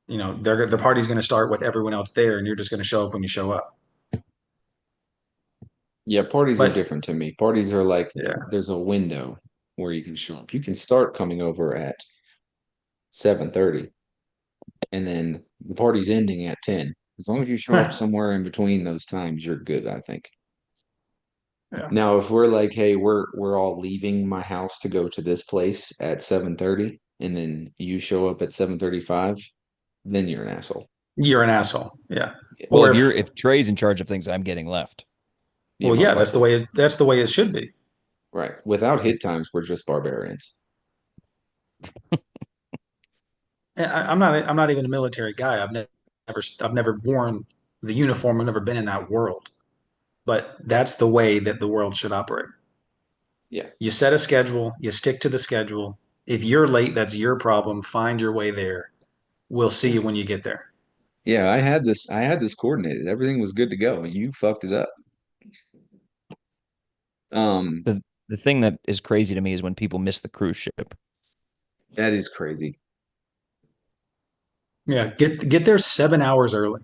You know, the party's going to start with everyone else there, and you're just going to show up when you show up. Yeah, parties are But different to me. Parties are like yeah, there's a window where you can show up. You can start coming over at 7:30 and then the party's ending at 10. As long as you show up somewhere in between those times, you're good, I think. yeah, Now, if we're like, hey, we're all leaving my house to go to this place at 7:30 and then you show up at 7:35, then you're an asshole. you're an asshole. Yeah. Yeah, Well, Or if you're if if Trey's in charge of things, I'm getting left. yeah, Well, yeah, most likely. that's the way it should be. Right. Without hit times, we're just barbarians. I'm not even a military guy. I've never worn the uniform. I've never been in that world. But that's the way that the world should operate. Yeah. You set a schedule, you stick to the schedule. If you're late, that's your problem. Find your way there. We'll see Yeah. you when you get there. Yeah, I had this coordinated. Everything was good to go. You fucked it up. Um, The thing that is crazy to me is when people miss the cruise ship. that is crazy. Yeah, get there 7 hours early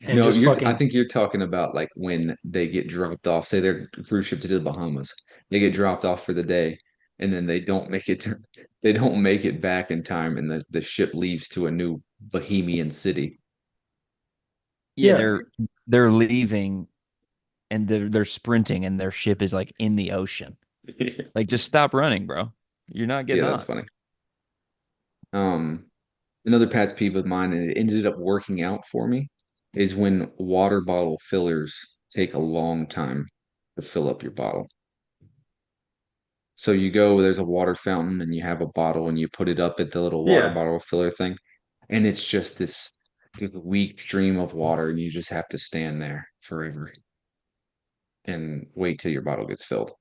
and No, just I fucking think you're talking about like when they get dropped off, say they're cruise ship to the Bahamas. They get dropped off for the day and then they don't make it back in time and the ship leaves to a new Bohemian city. Yeah, yeah, they're leaving and they're sprinting and their ship is like in the ocean. Like just stop running, bro. You're not Yeah, getting that's on. funny. Um, Another pet peeve of mine, and it ended up working out for me, is when water bottle fillers take a long time to fill up your bottle. So you go, there's a water fountain, and you have a bottle, and you put it up at the little water yeah. bottle filler thing, and it's just this weak stream of water, and you just have to stand there forever and wait till your bottle gets filled.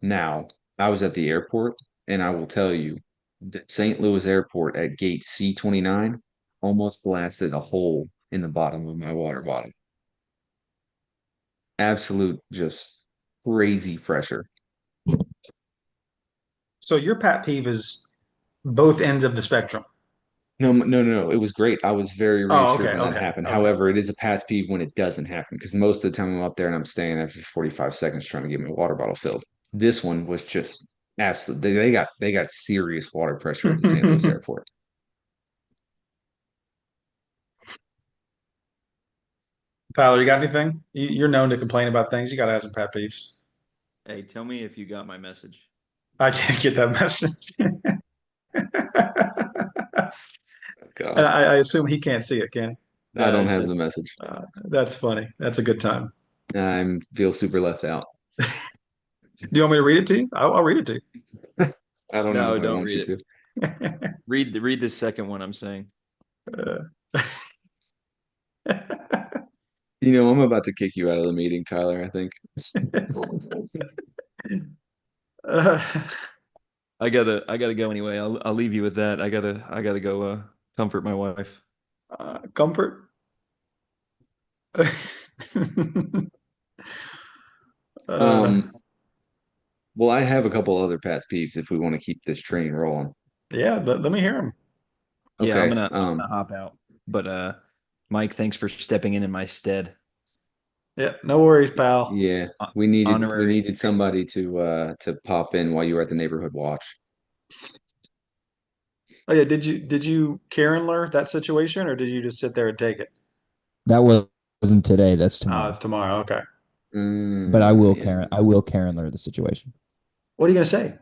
Now, I was at the airport, and I will tell you that St. Louis Airport at gate C-29 almost blasted a hole in the bottom of my water bottle. Absolute, just crazy pressure. So your pet peeve is both ends of the spectrum. No, no, no, no. It was great. I was very Oh, reassured okay, when that okay, happened. okay. However, it is a pet peeve when it doesn't happen because most of the time I'm up there and I'm staying there for 45 seconds trying to get my water bottle filled. This one was just absolutely they got serious water pressure at the St. Louis airport. Tyler, you got anything? You're known to complain about things. You got to have some pet peeves. Hey, tell me if you got my message. I did get that message. Oh, And God. I assume he can't see it, can he? I No, don't it's have the just message. That's funny. That's a good time. I feel super left out. Do you want me to read it to you? I'll read it to I don't know no, if I don't want read you it. to. Read the second one I'm saying. you. You know, I'm about to kick you out of the meeting, Tyler, I think. Uh, I gotta go anyway. I'll leave you with that. I gotta go comfort my wife. comfort. uh, Um, well, I have a couple other Pat's peeves if we want to keep this train rolling. yeah, let me hear him. Yeah, I'm Okay. gonna I'm gonna hop out. But Mike, thanks for stepping in my stead. Yeah, no worries, pal. Yeah, Hon- we Honorary. needed somebody to pop in while you were at the neighborhood watch. Oh yeah, did you Karen learn that situation, or did you just sit there and take it? That wasn't today. That's Oh, tomorrow. it's tomorrow. Okay. But I will Yeah. Karen. I will Karen learn the situation. What are you gonna say?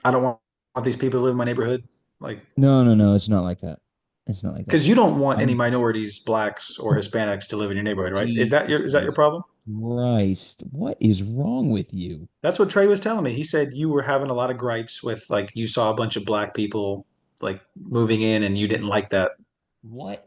I don't want these people to live in my neighborhood. Like, No. It's not like that. It's not like that. because you don't want any I'm minorities, blacks or Hispanics to live in your neighborhood, right? Is that your Jesus problem? Christ. What is wrong with you? That's what Trey was telling me. He said you were having a lot of gripes with like you saw a bunch of black people like moving in and you didn't like that. What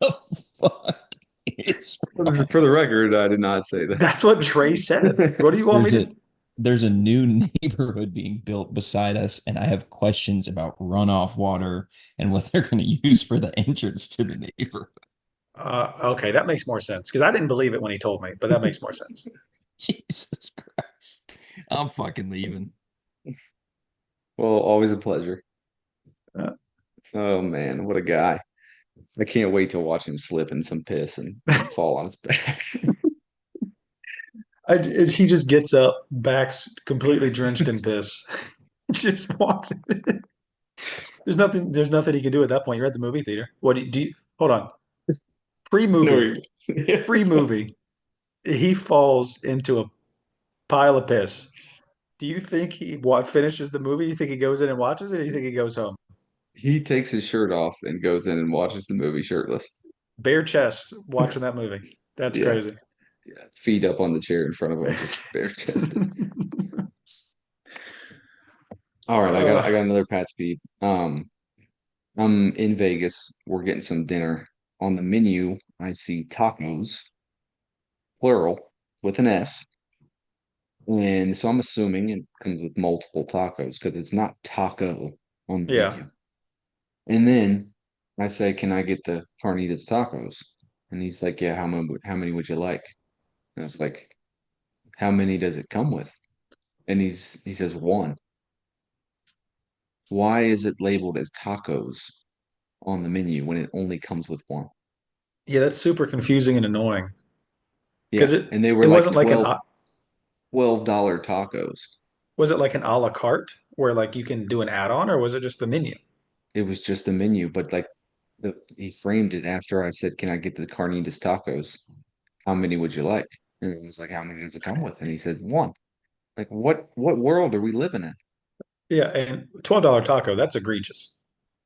the fuck is wrong? For the record, I did not say That's what Trey said. What do you want me There's to? a there's a new neighborhood being built beside us, and I have questions about runoff water and what they're going to use for the entrance to the neighborhood. Okay, that makes more sense because I didn't believe it when he told me, but that makes more sense. Jesus Christ. I'm fucking leaving. Well, always a pleasure. Uh, Oh man, what a guy. I can't wait to watch him slip in some piss and fall on his back. he just gets up, back's completely drenched in piss, just walks. There's nothing he can do at that point. You're at the movie theater. What do you hold on? Pre No, movie, yeah, pre movie. He falls into a pile of piss. Do you think he finishes the movie? You think he goes in and watches it, or you think he goes home? he takes his shirt off and goes in and watches the movie shirtless. Bare chest watching that movie. That's Yeah, crazy. yeah. Feet up on the chair in front of him, just bare chested. All right, I uh, got another Pat's peeve. I'm in Vegas. We're getting some dinner. On the menu, I see tacos, plural, with an S. And so I'm assuming it comes with multiple tacos because it's not taco on the yeah, menu. And then I say, "Can I get the carnitas tacos?" And he's like, "Yeah, how many would you like?" And I was like, "How many does it come with?" And he says, "One." Why is it labeled as tacos on the menu when it only comes with one? yeah. That's super confusing and annoying because Yeah, it and they were it like wasn't like an $12 tacos. was it like an a la carte where like you can do an add-on, or was it just the menu? It was just the menu, but like he framed it after I said, "Can I get the carnitas tacos? How many would you like?" And it was like, "How many does it come with?" And he said, "One." Like, what world are we living in? Yeah, and $12 taco, that's egregious.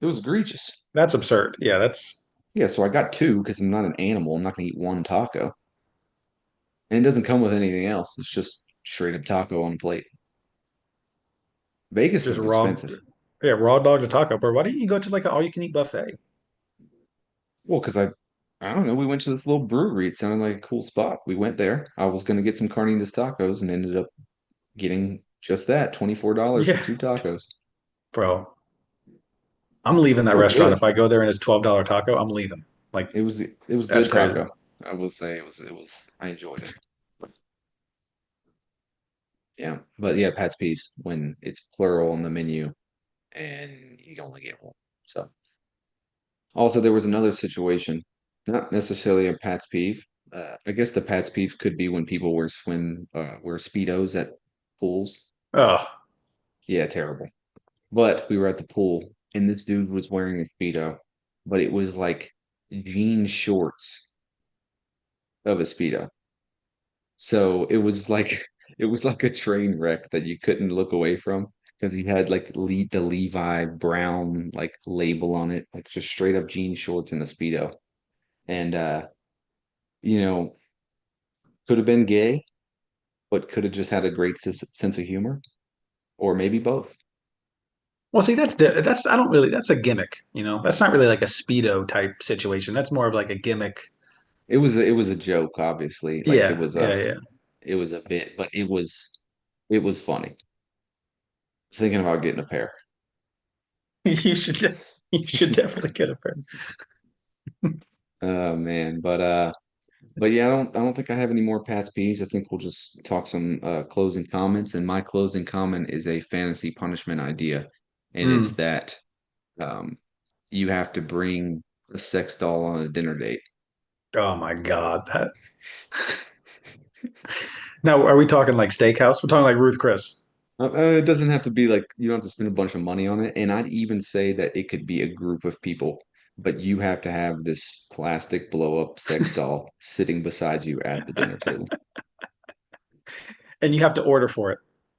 It was egregious. That's absurd. Yeah, that's Yeah, so I got two because I'm not an animal. I'm not gonna eat one taco. And it doesn't come with anything else. It's just straight up taco on a plate. Vegas just is raw. expensive. Yeah, raw dog to taco. But why don't you go to like an all-you-can-eat buffet? Well, because I don't know, we went to this little brewery. It sounded like a cool spot. We went there. I was gonna get some carnitas tacos and ended up getting just that, $24 for Yeah, two tacos. bro. I'm leaving that They were restaurant good. if I go there and it's $12 taco. I'm leaving. Like It was that's good crazy. taco. I will say it was I enjoyed it. Yeah. But yeah, Pat's peeves when it's plural on the menu and you only get one. So also there was another situation, not necessarily a Pat's peeve. I guess the Pat's peeve could be when people wear Speedos at pools. Oh, Yeah, terrible. But we were at the pool and this dude was wearing a Speedo, but it was like jean shorts of a Speedo. So it was like a train wreck that you couldn't look away from because he had like the Levi Brown like label on it, like just straight up jean shorts and a Speedo. And you know, could have been gay, but could have just had a great sense of humor, or maybe both. well, see, that's I don't really that's a gimmick. That's not really like a speedo type situation. That's more of like a gimmick. It was a joke, obviously. Like Yeah, yeah, yeah. it was a bit, but it was funny. Thinking about getting a pair. You should you should definitely get a pair. Oh man, but yeah, I don't think I have any more Pat's peeves. I think we'll just talk some closing comments. And my closing comment is a fantasy punishment idea, and it's Mm. that um, you have to bring a sex doll on a dinner date. Oh my God, that. Now, are we talking like steakhouse? We're talking like Ruth Chris. It doesn't have to be like you don't have to spend a bunch of money on it, and I'd even say that it could be a group of people, but you have to have this plastic blow up sex doll sitting beside you at the dinner table. And you have to order for it.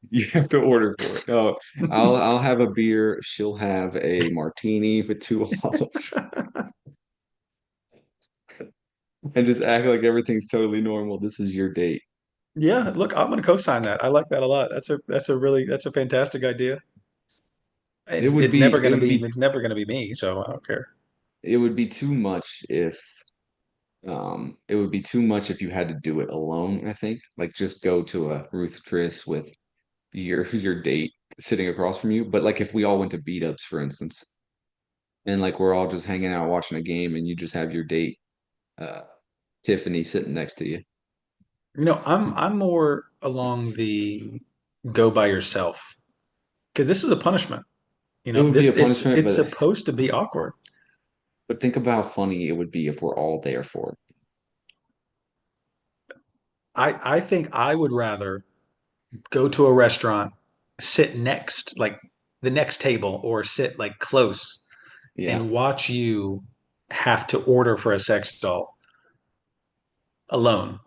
You have to order for it. Oh, I'll have a beer. She'll have a martini with two olives, and just act like everything's totally normal. This is your date. Yeah, look, I'm gonna co-sign that. I like that a lot. That's a fantastic idea. It And would be it would be it's never gonna be me, so I don't care. it would be too much if it would be too much if you had to do it alone, I think. Like just go to a Ruth Chris with your date sitting across from you. But like if we all went to beat ups, for instance, and like we're all just hanging out watching a game and you just have your date, uh, Tiffany sitting next to you. I'm more along the go by yourself because this is a punishment. It would be a punishment, It's supposed to be awkward. but think about how funny it would be if we're all there for it. I think I would rather go to a restaurant, sit next, like the next table, or sit like close Yeah. and watch you have to order for a sex doll alone.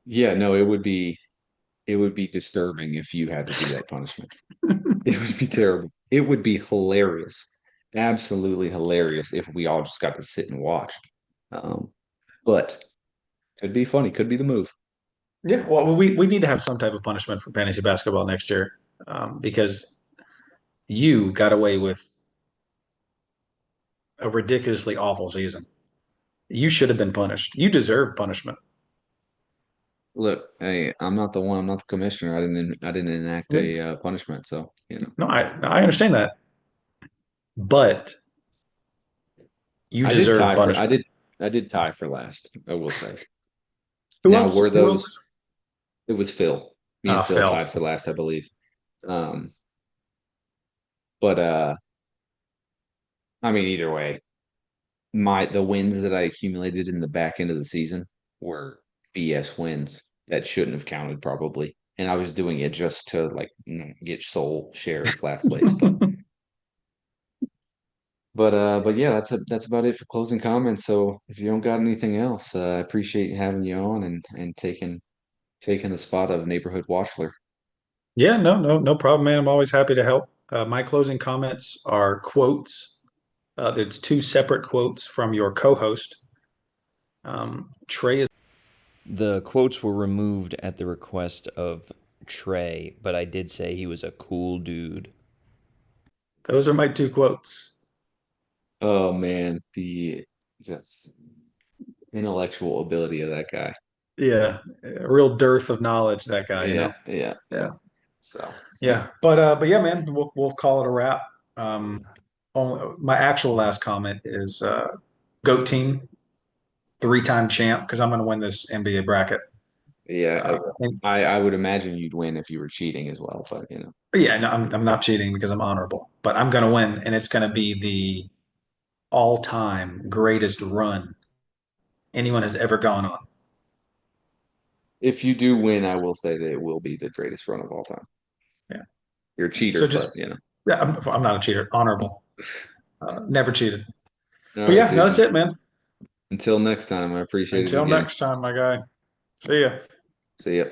Yeah, no, it would be disturbing if you had to do that punishment. It would be terrible. It would be hilarious. Absolutely hilarious if we all just got to sit and watch. Um, but could be funny, could be the move. Yeah, well, we need to have some type of punishment for fantasy basketball next year because you got away with a ridiculously awful season. You should have been punished. You deserve punishment. Look, hey, I'm not the one, I'm not the commissioner. I didn't enact Yeah. a punishment, so No, I understand that, but you I did deserve tie for punishment. I did tie for last, I will say. Who Now else? were Who those else? it was Phil. Me and Phil Phil. tied for last, I believe. Um, but I mean either way, the wins that I accumulated in the back end of the season were BS wins that shouldn't have counted probably. And I was doing it just to like get sole share of last place. But yeah, that's about it for closing comments. So if you don't got anything else, I appreciate having you on and taking the spot of neighborhood watchler. Yeah, no problem, man. I'm always happy to help. My closing comments are quotes. There's two separate quotes from your co-host. Trey is. The quotes were removed at the request of Trey, but I did say he was a cool dude. Those are my two quotes. Oh man, the just intellectual ability of that guy. Yeah, a real dearth of knowledge, that guy, you know. Yeah, yeah. Yeah. So Yeah, but yeah, man, we'll call it a wrap. Um, my actual last comment is GOAT team, three-time champ, because I'm going to win this NBA bracket. yeah, And I would imagine you'd win if you were cheating as well, but you know. yeah, no, I'm not cheating because I'm honorable, but I'm going to win, and it's going to be the all-time greatest run anyone has ever gone on. If you do win, I will say that it will be the greatest run of all time. Yeah. You're a cheater, So but just you know. yeah, I'm not a cheater, honorable, never cheated. All But right, yeah, no, dude. that's it, man. Until next time, I appreciate it Until again. next time, my guy. See ya. See ya.